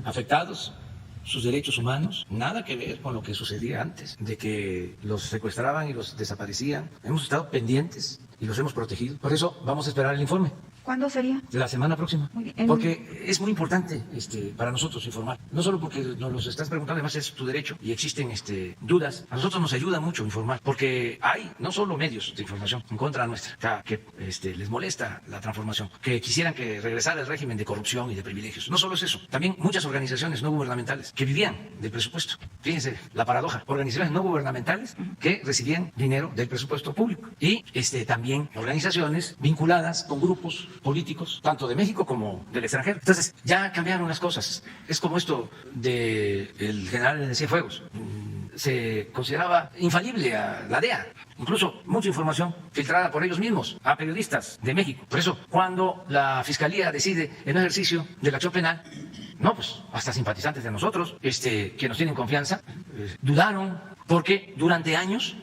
afectados sus derechos humanos, nada que ver con lo que sucedía antes, de que los secuestraban y los desaparecían. Hemos estado pendientes y los hemos protegido. Por eso vamos a esperar el informe. ¿Cuándo sería? La semana próxima. Muy bien. Porque es muy importante para nosotros informar. No solo porque nos lo estás preguntando, además es tu derecho y existen dudas. A nosotros nos ayuda mucho informar, porque hay no solo medios de información en contra nuestra, o sea, que les molesta la transformación, que quisieran que regresara el régimen de corrupción y de privilegios. No solo es eso, también muchas organizaciones no gubernamentales que vivían del presupuesto. Fíjense la paradoja, organizaciones no gubernamentales que recibían dinero del presupuesto público y también organizaciones vinculadas con grupos políticos, tanto de México como del extranjero. Entonces, ya cambiaron las cosas. Es como esto del general de Cienfuegos. Se consideraba infalible a la DEA. Incluso mucha información filtrada por ellos mismos a periodistas de México. Por eso, cuando la Fiscalía decide en un ejercicio de la acción penal, no, pues hasta simpatizantes de nosotros, que nos tienen confianza, dudaron, porque durante años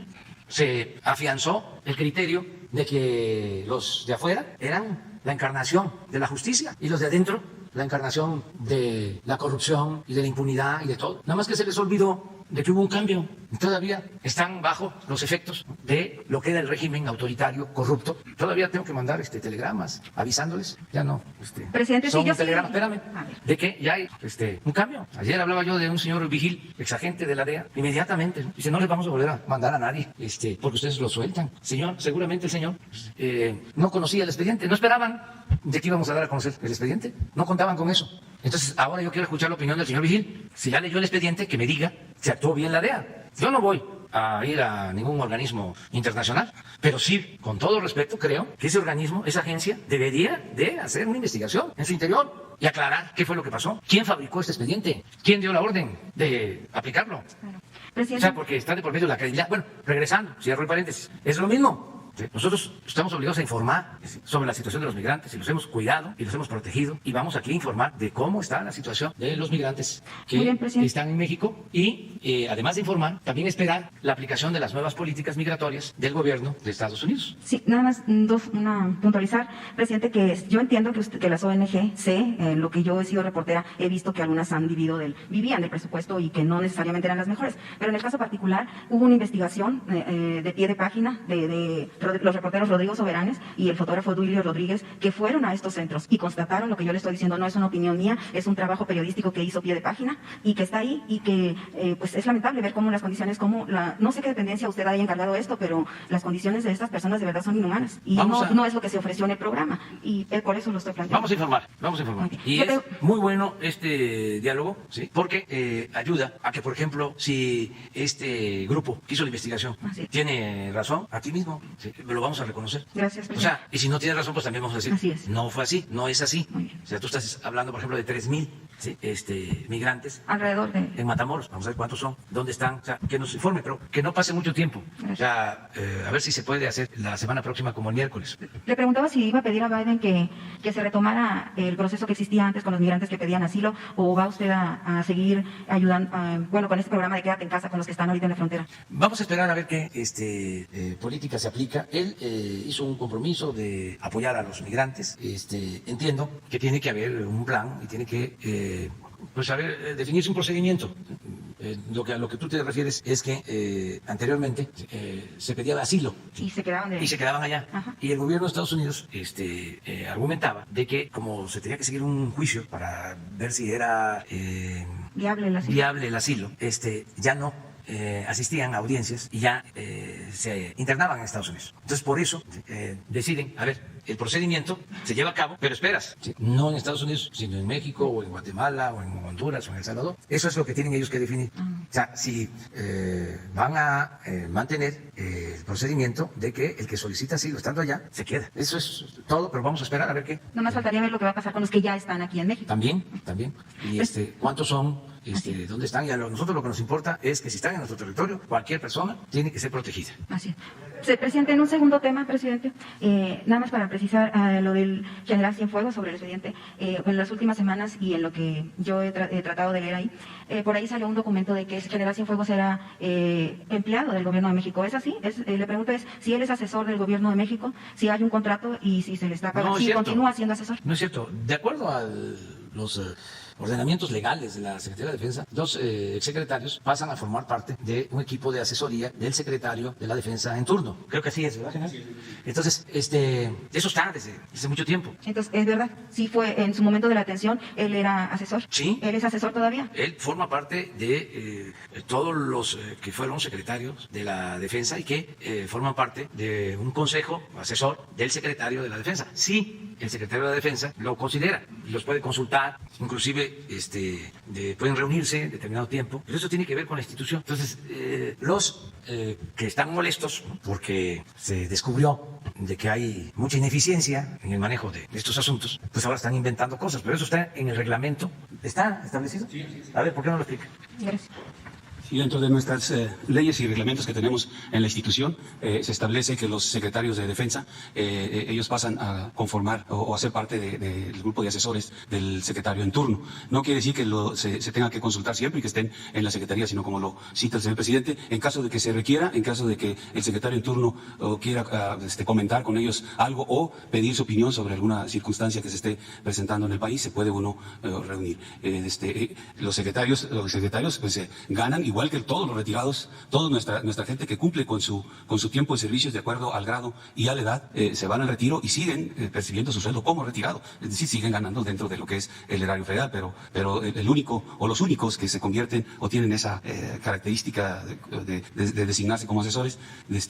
se afianzó el criterio de que los de afuera eran la encarnación de la justicia y los de adentro la encarnación de la corrupción y de la impunidad y de todo. Nada más que se les olvidó de que hubo un cambio. Todavía están bajo los efectos de lo que era el régimen autoritario, corrupto. Todavía tengo que mandar telegramas avisándoles. Ya no. Presidente, son sí, yo telegramas, sí. espérame, de que ya hay un cambio. Ayer hablaba yo de un señor vigil, exagente de la DEA, inmediatamente, ¿no? Dice, no les vamos a volver a mandar a nadie, porque ustedes lo sueltan. Señor, seguramente el señor no conocía el expediente, no esperaban de que íbamos a dar a conocer el expediente, no contaban con eso. Entonces, ahora yo quiero escuchar la opinión del señor vigil. Si ya leyó el expediente, que me diga si actuó bien la DEA. Yo no voy a ir a ningún organismo internacional, pero sí, con todo respeto, creo que ese organismo, esa agencia, debería de hacer una investigación en su interior y aclarar qué fue lo que pasó, quién fabricó este expediente, quién dio la orden de aplicarlo. Claro. O sea, porque está de por medio la credibilidad. Bueno, regresando, cierro el paréntesis, es lo mismo. Nosotros estamos obligados a informar sobre la situación de los migrantes y los hemos cuidado y los hemos protegido, y vamos aquí a informar de cómo está la situación de los migrantes que están en México y además de informar, también esperar la aplicación de las nuevas políticas migratorias del gobierno de Estados Unidos. Sí, nada más puntualizar, presidente, que yo entiendo que las ONG, lo que yo he sido reportera, he visto que algunas vivían del presupuesto y que no necesariamente eran las mejores, pero en el caso particular hubo una investigación de pie de página de los reporteros Rodrigo Soberanes y el fotógrafo Duilio Rodríguez, que fueron a estos centros y constataron lo que yo le estoy diciendo. No es una opinión mía, es un trabajo periodístico que hizo pie de página y que está ahí, y que pues es lamentable ver cómo las condiciones, no sé qué dependencia usted haya encargado esto, pero las condiciones de estas personas de verdad son inhumanas y no es lo que se ofreció en el programa, y por eso lo estoy planteando. Vamos a informar. Y es muy bueno este diálogo, ¿sí? Porque ayuda a que, por ejemplo, si este grupo que hizo la investigación tiene razón, aquí mismo, ¿sí?, lo vamos a reconocer. Gracias, O presidente. sea, y si no tienes razón, pues también vamos a decir, Así es. no fue así, no es así. Muy bien. O sea, tú estás hablando, por ejemplo, de 3,000 ¿sí? Migrantes Alrededor de... en Matamoros. Vamos a ver cuántos son, dónde están, o sea, que nos informe, pero que no pase mucho tiempo. O sea, a ver si se puede hacer la semana próxima como el miércoles. Le preguntaba si iba a pedir a Biden que se retomara el proceso que existía antes con los migrantes que pedían asilo, o va usted a seguir ayudando, bueno, con este programa de quédate en casa con los que están ahorita en la frontera. Vamos a esperar a ver qué política se aplica. Él hizo un compromiso de apoyar a los migrantes. Entiendo que tiene que haber un plan y tiene que definirse un procedimiento. A lo que tú te refieres es que anteriormente se pedía asilo Y se quedaban de... y se quedaban allá. Ajá. Y el gobierno de Estados Unidos argumentaba de que como se tenía que seguir un juicio para ver si era Viable el asilo. viable el asilo, ya no asistían a audiencias y ya se internaban en Estados Unidos. Entonces, por eso deciden, a ver, el procedimiento se lleva a cabo, pero esperas, ¿sí? No en Estados Unidos, sino en México o en Guatemala o en Honduras o en El Salvador. Eso es lo que tienen ellos que definir. O sea, si van a mantener el procedimiento de que el que solicita asilo estando allá se queda. Eso es todo, pero vamos a esperar a ver qué. Nomás faltaría ver lo que va a pasar con los que ya están aquí en México. También. Y cuántos son, dónde están. Y a nosotros lo que nos importa es que si están en nuestro territorio, cualquier persona tiene que ser protegida. Así es. Presidente, en un segundo tema, presidente, nada más para precisar lo del general Cienfuegos sobre el expediente, en las últimas semanas y en lo que yo he tratado de leer ahí, por ahí salió un documento de que ese general Cienfuegos era empleado del gobierno de México. ¿Es así? Le pregunto si él es asesor del gobierno de México, si hay un contrato y si se le está pagando, No, es si cierto. continúa siendo asesor. No es cierto. De acuerdo a los ordenamientos legales de la Secretaría de Defensa, los exsecretarios pasan a formar parte de un equipo de asesoría del secretario de la Defensa en turno. Creo que así es, ¿verdad, general? Entonces, eso está desde mucho tiempo. Entonces, es verdad, sí fue en su momento de la atención, él era asesor. Sí. ¿Él es asesor todavía? Él forma parte de todos los que fueron secretarios de la Defensa y que forman parte de un consejo asesor del secretario de la Defensa. Sí, el secretario de la Defensa lo considera, los puede consultar, inclusive pueden reunirse en determinado tiempo, pero eso tiene que ver con la institución. Entonces, los que están molestos porque se descubrió de que hay mucha ineficiencia en el manejo de estos asuntos, pues ahora están inventando cosas, pero eso está en el reglamento. ¿Está establecido? Sí. A ver, ¿por qué no lo explica? Gracias. Y dentro de nuestras leyes y reglamentos que tenemos en la institución, se establece que los secretarios de defensa, ellos pasan a conformar o a ser parte del grupo de asesores del secretario en turno. No quiere decir que se tenga que consultar siempre y que estén en la secretaría, sino como lo cita el señor presidente, en caso de que se requiera, en caso de que el secretario en turno quiera comentar con ellos algo o pedir su opinión sobre alguna circunstancia que se esté presentando en el país, se puede uno reunir. Los secretarios pues ganan igual que todos los retirados, toda nuestra gente que cumple con su tiempo de servicios de acuerdo al grado y a la edad, se van al retiro y siguen percibiendo su sueldo como retirado. Es decir, siguen ganando dentro de lo que es el erario federal, pero el único o los únicos que se convierten o tienen esa característica de designarse como asesores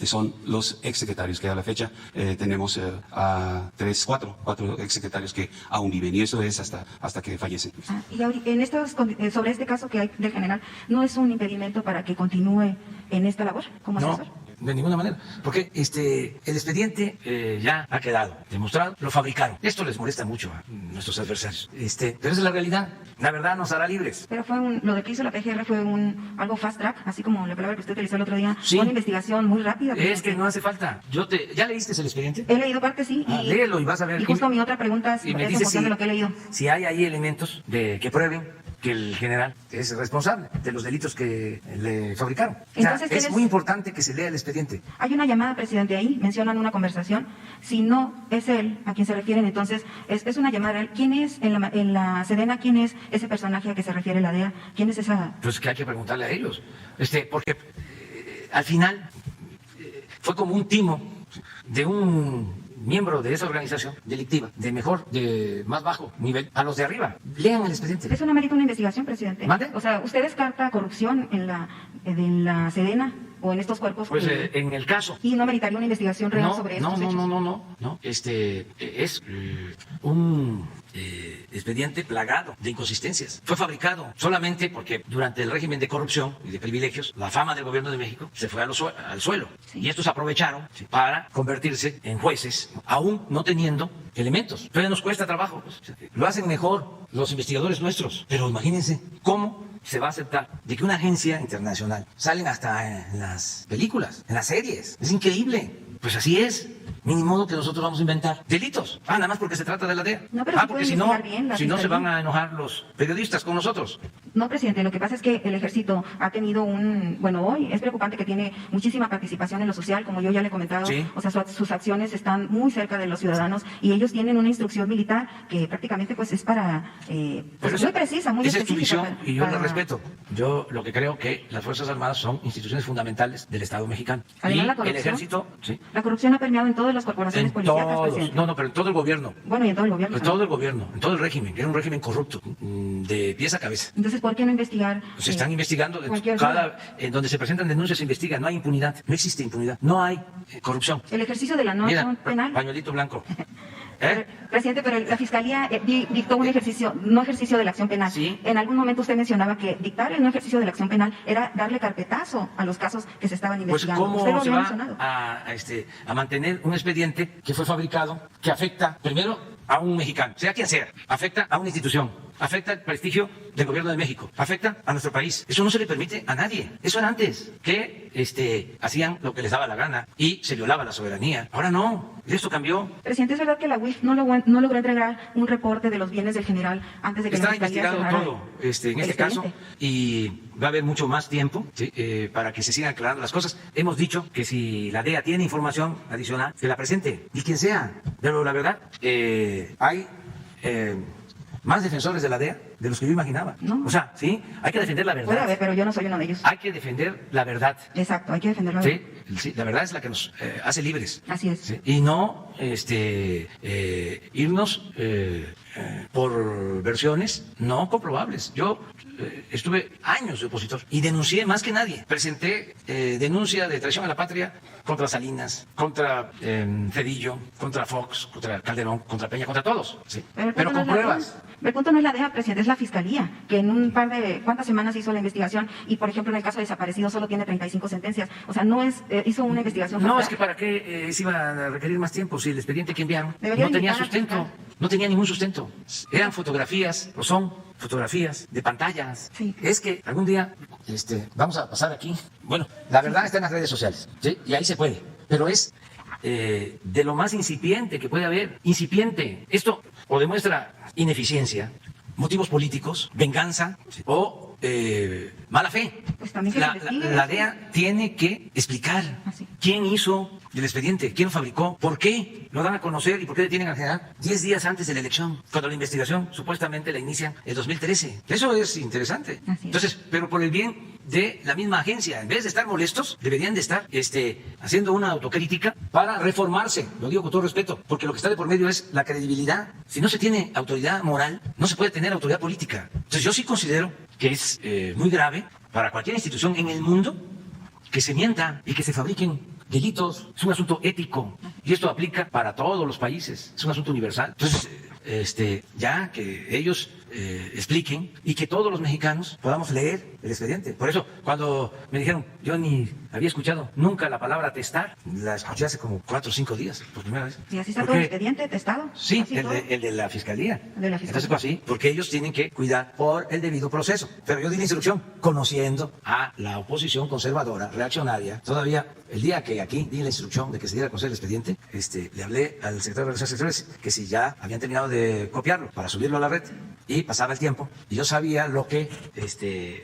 son los exsecretarios, que a la fecha tenemos a cuatro exsecretarios que aún viven, y eso es hasta que fallecen. Y sobre este caso que hay del general, ¿no es un impedimento para que continúe en esta labor como asesor? No, de ninguna manera, porque el expediente ya ha quedado demostrado, lo fabricaron. Esto les molesta mucho a nuestros adversarios, pero esa es la realidad. La verdad nos hará libres. Pero lo de que hizo la PGR fue algo fast track, así como la palabra que usted utilizó el otro día, Sí. una investigación muy rápida. Es que no hace falta. ¿Ya leíste el expediente? He leído parte, sí. Léelo y vas a ver. Y justo mi otra pregunta es y me en dices función de lo que he leído. si hay ahí elementos que prueben que el general es responsable de los delitos que le fabricaron. Entonces, es muy importante que se lea el expediente. Hay una llamada, presidente, ahí, mencionan una conversación. Si no es él a quien se refieren, entonces es una llamada a él. ¿Quién es en la Sedena? ¿Quién es ese personaje a que se refiere la DEA? ¿Quién es esa? Pues que hay que preguntarle a ellos. Porque al final fue como un timo de un miembro de esa organización delictiva, de más bajo nivel, a los de arriba. Lean el expediente. ¿Eso no amerita una investigación, presidente? ¿Mande? O sea, ¿usted descarta corrupción en la Sedena o en estos cuerpos. Pues en el caso. ¿Y no meritaría una investigación real sobre estos hechos? No. Es un expediente plagado de inconsistencias. Fue fabricado solamente porque durante el régimen de corrupción y de privilegios, la fama del gobierno de México se fue al suelo. Sí. Y estos aprovecharon para convertirse en jueces, aún no teniendo elementos. Pero nos cuesta trabajo. Pues. Lo hacen mejor los investigadores nuestros. Pero imagínense cómo se va a aceptar de que una agencia internacional salen hasta en las películas, en las series. Es increíble. Pues así es. Ni modo que nosotros vamos a inventar delitos. Nada más porque se trata de la DEA. No, pero sí porque pueden investigar bien la si no se fiscalía. van a enojar los periodistas con nosotros. No, presidente, lo que pasa es que el ejército ha tenido hoy es preocupante que tiene muchísima participación en lo social, como yo ya le he comentado. Sí. O sea, sus acciones están muy cerca de los ciudadanos y ellos tienen una instrucción militar que prácticamente pues es para, Pero muy precisa, muy esa es tu específica. visión y yo la para- respeto. Yo lo que creo que las Fuerzas Armadas son instituciones fundamentales del Estado mexicano. Además, y la el corrupción. ejército, sí. La corrupción ha permeado en todas las corporaciones En policíacas, todos, presidente. pero en todo el gobierno. Bueno, y en todo el gobierno. En todo el gobierno, en todo el régimen, que era un régimen corrupto, de pies a cabeza. Entonces, ¿por qué no investigar? Se están investigando, cualquier en donde se presentan denuncias se investiga, no hay impunidad, no existe impunidad, no hay corrupción. El ejercicio de la no Mira, acción penal. pañuelito blanco. Presidente, pero la Fiscalía dictó un ejercicio de la acción penal. Sí. En algún momento usted mencionaba que dictar el no ejercicio de la acción penal era darle carpetazo a los casos que se estaban Pues investigando. cómo Usted lo se había va mencionado. a mantener un expediente que fue fabricado, que afecta primero a un mexicano, sea quien sea, afecta a una institución, afecta el prestigio del gobierno de México, afecta a nuestro país. Eso no se le permite a nadie. Eso era antes, que hacían lo que les daba la gana y se violaba la soberanía. Ahora no, esto cambió. Presidente, ¿es verdad que la UIF no logró entregar un reporte de los bienes del general antes de que Está la Fiscalía investigado cerrara todo en el este caso expediente? y va a haber mucho más tiempo, ¿sí? Para que se sigan aclarando las cosas. Hemos dicho que si la DEA tiene información adicional, que la presente, y quien sea. Pero la verdad, hay más defensores de la DEA de los que yo imaginaba. No. O sea, sí, hay que defender la Puede verdad. haber, pero yo no soy uno de ellos. Hay que defender la verdad. Exacto, hay que defenderlo. Sí, sí, la verdad es la que nos hace libres. Así es. Sí, y no irnos por versiones no comprobables. Yo estuve años de opositor y denuncié más que nadie. Presenté denuncia de traición a la patria contra Salinas, contra Cedillo, contra Fox, contra Calderón, contra Peña, contra todos. Sí. Pero Pero con pruebas. El punto no es la DEA, presidente, es la Fiscalía, que en un par de, ¿cuántas semanas hizo la investigación? Y, por ejemplo, en el caso de desaparecido solo tiene 35 sentencias. O sea, no es, hizo una investigación. No, frontal. es que para qué se iba a requerir más tiempo si el expediente que enviaron Debería no tenía invitar al sustento, fiscal. no tenía ningún sustento. Eran fotografías, o son fotografías de pantallas. Sí. Es que algún día vamos a pasar aquí. Bueno, la verdad está en las redes sociales, ¿sí? Y ahí se puede. Pero es de lo más incipiente que puede haber. Incipiente. Esto o demuestra ineficiencia, motivos políticos, venganza o mala fe. Pues también que se investigue. La DEA tiene que explicar Así. quién hizo el expediente, quién lo fabricó, por qué lo dan a conocer y por qué detienen al general 10 días antes de la elección, cuando la investigación supuestamente la inician en 2013. Eso es interesante. Así es. Entonces, pero por el bien de la misma agencia, en vez de estar molestos, deberían de estar haciendo una autocrítica para reformarse. Lo digo con todo respeto, porque lo que está de por medio es la credibilidad. Si no se tiene autoridad moral, no se puede tener autoridad política. Entonces yo sí considero que es muy grave para cualquier institución en el mundo que se mienta y que se fabriquen delitos. Es un asunto ético y esto aplica para todos los países. Es un asunto universal. Entonces, ya que ellos expliquen y que todos los mexicanos podamos leer el expediente. Por eso, cuando me dijeron, yo ni había escuchado nunca la palabra testar, la escuché hace como 4 o 5 días, por primera vez. Y así está ¿Por todo el qué? expediente testado. Sí, Así el todo. de la fiscalía. El de la fiscalía. Entonces, pues sí, porque ellos tienen que cuidar por el debido proceso. Pero yo di la instrucción, conociendo a la oposición conservadora, reaccionaria. Todavía, el día que aquí di la instrucción de que se diera a conocer el expediente, le hablé al secretario de Relaciones Exteriores que si ya habían terminado de copiarlo para subirlo a la red. Y pasaba el tiempo y yo sabía lo que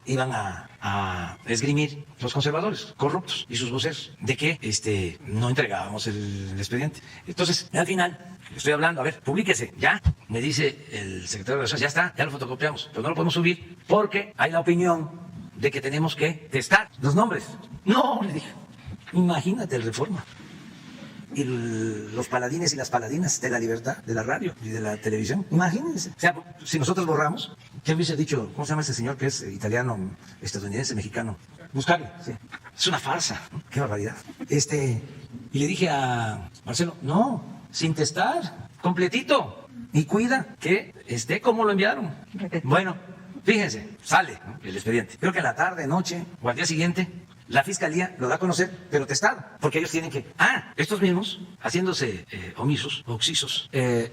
iban a esgrimir los conservadores corruptos y sus voceros de que no entregábamos el expediente. Entonces, al final, estoy hablando, a ver, publíquese, ya. Me dice el secretario de Relaciones, ya está, ya lo fotocopiamos, pero no lo podemos subir porque hay la opinión de que tenemos que testar los nombres. No, le dije, imagínate el Reforma. Y los paladines y las paladinas de la libertad, de la radio y de la televisión. Imagínense. O sea, si nosotros borramos, ¿qué hubiese dicho? ¿Cómo se llama ese señor que es italiano, estadounidense, mexicano? buscarle. Sí. Es una farsa. Qué barbaridad. Y le dije a Marcelo, no, sin testar, completito. Y cuida que esté como lo enviaron. Bueno, fíjense, sale, ¿no?, el expediente. Creo que en la tarde, noche o al día siguiente, la fiscalía lo da a conocer, pero testado, porque ellos tienen que... estos mismos, haciéndose omisos, oxisos,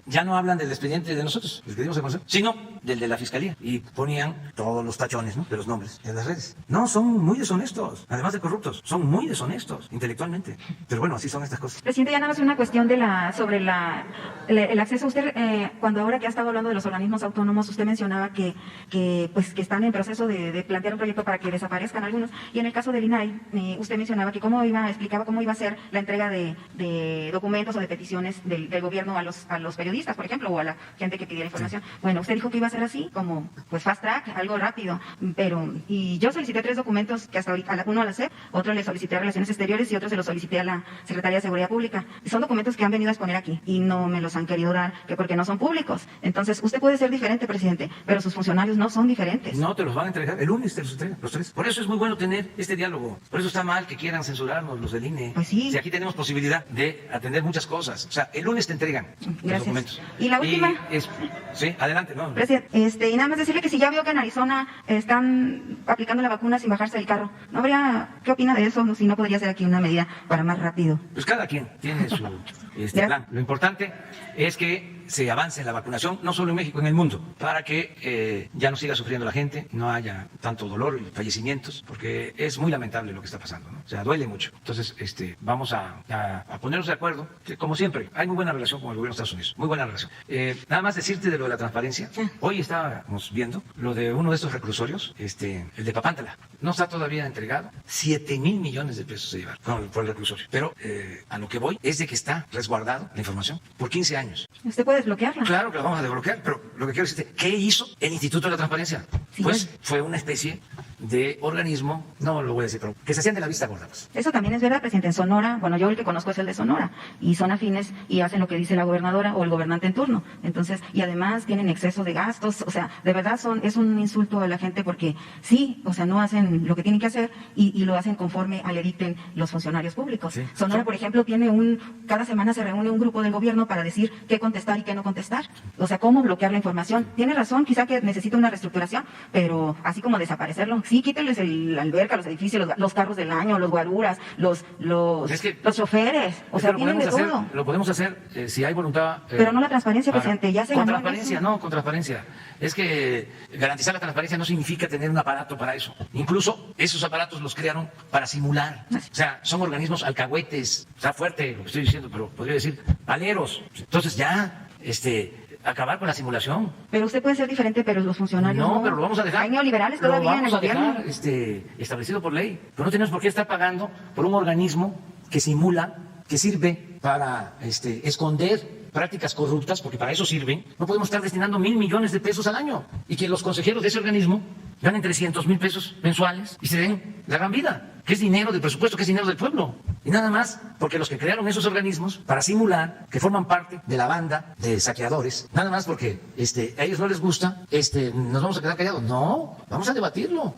ya no hablan del expediente de nosotros, el que dimos a conocer, sino del de la fiscalía. Y ponían todos los tachones, ¿no?, de los nombres en las redes. No, son muy deshonestos, además de corruptos, son muy deshonestos intelectualmente. Pero bueno, así son estas cosas. Presidente, ya nada más una cuestión de sobre el acceso. Usted, cuando ahora que ha estado hablando de los organismos autónomos, usted mencionaba que están en proceso de plantear un proyecto para que desaparezcan algunos. Y en el caso del INAI, usted mencionaba que explicaba cómo iba a ser la entrega de documentos o de peticiones del gobierno a los periodistas, por ejemplo, o a la gente que pidiera información. Bueno, usted dijo que iba a ser así, como pues fast track, algo rápido, y yo solicité 3 documentos que hasta ahorita, uno a la SEP, otro le solicité a Relaciones Exteriores y otro se lo solicité a la Secretaría de Seguridad Pública. Son documentos que han venido a exponer aquí y no me los han querido dar, que porque no son públicos. Entonces, usted puede ser diferente, presidente, pero sus funcionarios no son diferentes. No, te los van a entregar. El lunes te los entregan, los 3. Por eso es muy bueno tener este diálogo. Por eso está mal que quieran censurarnos los del INE. Pues sí. Si aquí tenemos posibilidad de atender muchas cosas. O sea, el lunes te entregan los documentos. Y la última. Sí, adelante. No. Presidente, y nada más decirle que si ya vio que en Arizona están aplicando la vacuna sin bajarse del carro, ¿no habría, qué opina de eso? Si no podría ser aquí una medida para más rápido. Pues cada quien tiene su plan. Lo importante es que se avance en la vacunación, no solo en México, en el mundo, para que ya no siga sufriendo la gente, no haya tanto dolor y fallecimientos, porque es muy lamentable lo que está pasando, ¿no? O sea, duele mucho. Entonces, vamos a ponernos de acuerdo, que, como siempre, hay muy buena relación con el gobierno de Estados Unidos, muy buena relación. Nada más decirte de lo de la transparencia. Hoy estábamos viendo lo de uno de estos reclusorios, el de Papantla. No está todavía entregado. 7,000 millones de pesos se llevaron por el reclusorio. Pero a lo que voy es de que está resguardado la información por 15 años. ¿Usted puede desbloquearla? Claro que la vamos a desbloquear, pero lo que quiero decirte, ¿qué hizo el Instituto de la Transparencia? Sí, pues fue una especie de organismo, no lo voy a decir, pero que se hacían de la vista gorda. Pues. Eso también es verdad, presidente. En Sonora, bueno, yo el que conozco es el de Sonora, y son afines y hacen lo que dice la gobernadora o el gobernante en turno. Entonces, y además tienen exceso de gastos, o sea, de verdad es un insulto a la gente porque sí, o sea, no hacen lo que tienen que hacer y lo hacen conforme le dicten los funcionarios públicos. Sí. Sonora, por ejemplo, tiene cada semana se reúne un grupo del gobierno para decir qué contestar y qué no contestar. O sea, cómo bloquear la información. Tiene razón, quizá que necesita una reestructuración, pero así como desaparecerlo. Sí, quítenles la alberca, los edificios, los carros del año, los guaruras, los choferes. O sea, tienen de todo. Lo podemos hacer si hay voluntad. Pero no la transparencia, presidente. Ya se con ganó transparencia, no, con transparencia. Es que garantizar la transparencia no significa tener un aparato para eso. Incluso esos aparatos los crearon para simular. O sea, son organismos alcahuetes. Está fuerte lo que estoy diciendo, pero podría decir paleros. Entonces ya, acabar con la simulación. Pero usted puede ser diferente, pero los funcionarios no. Pero lo vamos a dejar. Hay neoliberales todavía en el gobierno. Lo vamos a dejar establecido por ley. Pero no tenemos por qué estar pagando por un organismo que simula, que sirve para esconder prácticas corruptas, porque para eso sirven. No podemos estar destinando 1,000 millones de pesos al año y que los consejeros de ese organismo ganen 300,000 pesos mensuales y se den la gran vida, que es dinero del presupuesto, que es dinero del pueblo. Y nada más porque los que crearon esos organismos para simular que forman parte de la banda de saqueadores, nada más porque a ellos no les gusta, nos vamos a quedar callados. No, vamos a debatirlo.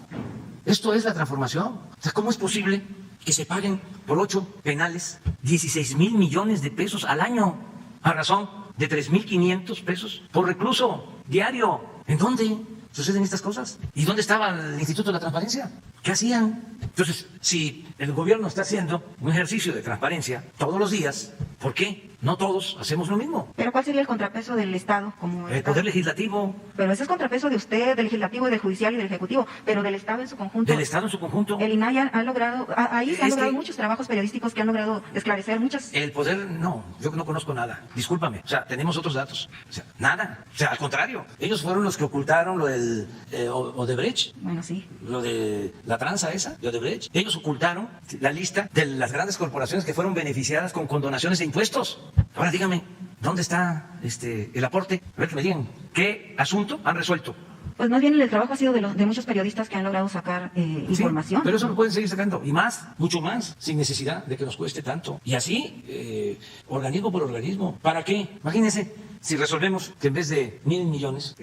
Esto es la transformación. O sea, ¿cómo es posible que se paguen por 8 penales 16,000 millones de pesos al año a razón de 3,500 pesos por recluso diario? ¿En dónde suceden estas cosas? ¿Y dónde estaba el Instituto de la Transparencia? ¿Qué hacían? Entonces, si el gobierno está haciendo un ejercicio de transparencia todos los días, ¿por qué no todos hacemos lo mismo? ¿Pero cuál sería el contrapeso del Estado? El Poder Legislativo. Pero ese es contrapeso de usted, del Legislativo, del Judicial y del Ejecutivo, pero del Estado en su conjunto. ¿Del Estado en su conjunto? El INAI ha logrado, ahí se han logrado muchos trabajos periodísticos que han logrado esclarecer muchas... El Poder, no, yo no conozco nada, discúlpame, o sea, tenemos otros datos, o sea, nada, o sea, al contrario, ellos fueron los que ocultaron lo del Odebrecht. Bueno, sí. Lo de la tranza esa, de Odebrecht. Ellos ocultaron la lista de las grandes corporaciones que fueron beneficiadas con condonaciones de impuestos. Ahora dígame, ¿dónde está el aporte? A ver que me digan, ¿qué asunto han resuelto? Pues más bien el trabajo ha sido de muchos periodistas que han logrado sacar información. Pero eso lo pueden seguir sacando, y más, mucho más, sin necesidad de que nos cueste tanto. Y así, organismo por organismo. ¿Para qué? Imagínense, si resolvemos que en vez de 1,000 millones,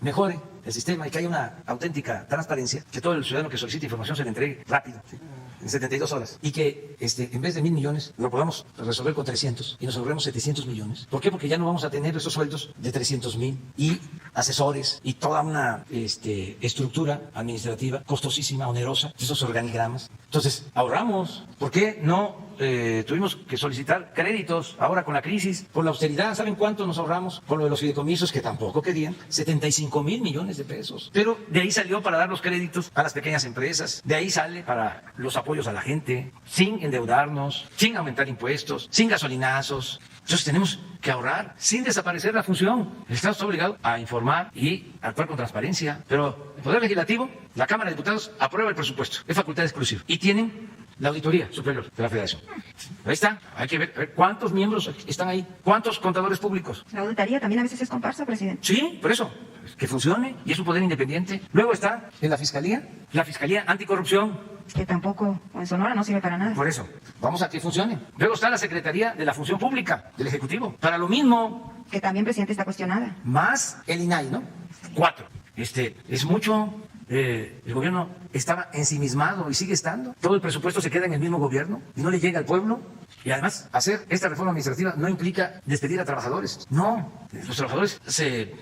mejore el sistema y que haya una auténtica transparencia, que todo el ciudadano que solicite información se le entregue rápido, ¿sí? En 72 horas. Y que en vez de 1.000 millones lo podamos resolver con 300 y nos ahorremos 700 millones. ¿Por qué? Porque ya no vamos a tener esos sueldos de 300,000 y asesores y toda una estructura administrativa costosísima, onerosa, esos organigramas. Entonces, ahorramos. ¿Por qué no tuvimos que solicitar créditos ahora con la crisis, con la austeridad? ¿Saben cuánto nos ahorramos? Con lo de los fideicomisos, que tampoco querían, 75,000 millones de pesos. Pero de ahí salió para dar los créditos a las pequeñas empresas, de ahí sale para los apoyos a la gente, sin endeudarnos, sin aumentar impuestos, sin gasolinazos. Entonces tenemos que ahorrar sin desaparecer la función. El Estado está obligado a informar y actuar con transparencia. Pero el Poder Legislativo, la Cámara de Diputados, aprueba el presupuesto. Es facultad exclusiva. Y tienen la Auditoría Superior de la Federación. Ahí está. Hay que ver cuántos miembros están ahí, cuántos contadores públicos. La auditoría también a veces es comparsa, presidente. Sí, por eso. Que funcione y es un poder independiente. Luego está en la Fiscalía Anticorrupción. Que tampoco en Sonora no sirve para nada. Por eso, vamos a que funcione. Luego está la Secretaría de la Función Pública del Ejecutivo. Para lo mismo. Que también, presidente, está cuestionada. Más el INAI, ¿no? 4. Es mucho. El gobierno estaba ensimismado y sigue estando. Todo el presupuesto se queda en el mismo gobierno y no le llega al pueblo. Y además, hacer esta reforma administrativa no implica despedir a trabajadores. No, los trabajadores se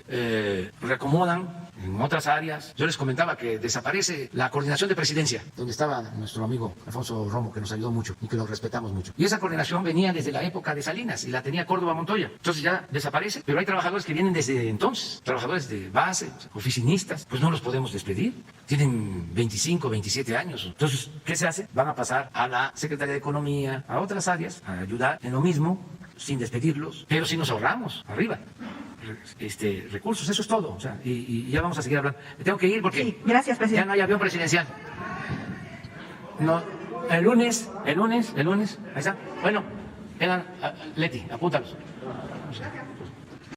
reacomodan en otras áreas. Yo les comentaba que desaparece la coordinación de presidencia, donde estaba nuestro amigo Alfonso Romo, que nos ayudó mucho y que lo respetamos mucho. Y esa coordinación venía desde la época de Salinas y la tenía Córdoba Montoya. Entonces ya desaparece, pero hay trabajadores que vienen desde entonces, trabajadores de base, oficinistas, pues no los podemos despedir. Tienen 25, 27 años. Entonces, ¿qué se hace? Van a pasar a la Secretaría de Economía, a otras áreas, a ayudar en lo mismo, sin despedirlos, pero si nos ahorramos arriba recursos, eso es todo. O sea, y ya vamos a seguir hablando. Me tengo que ir porque Sí, gracias, presidente. ya no hay avión presidencial. No, el lunes, ahí está. Bueno, Leti, apúntalos.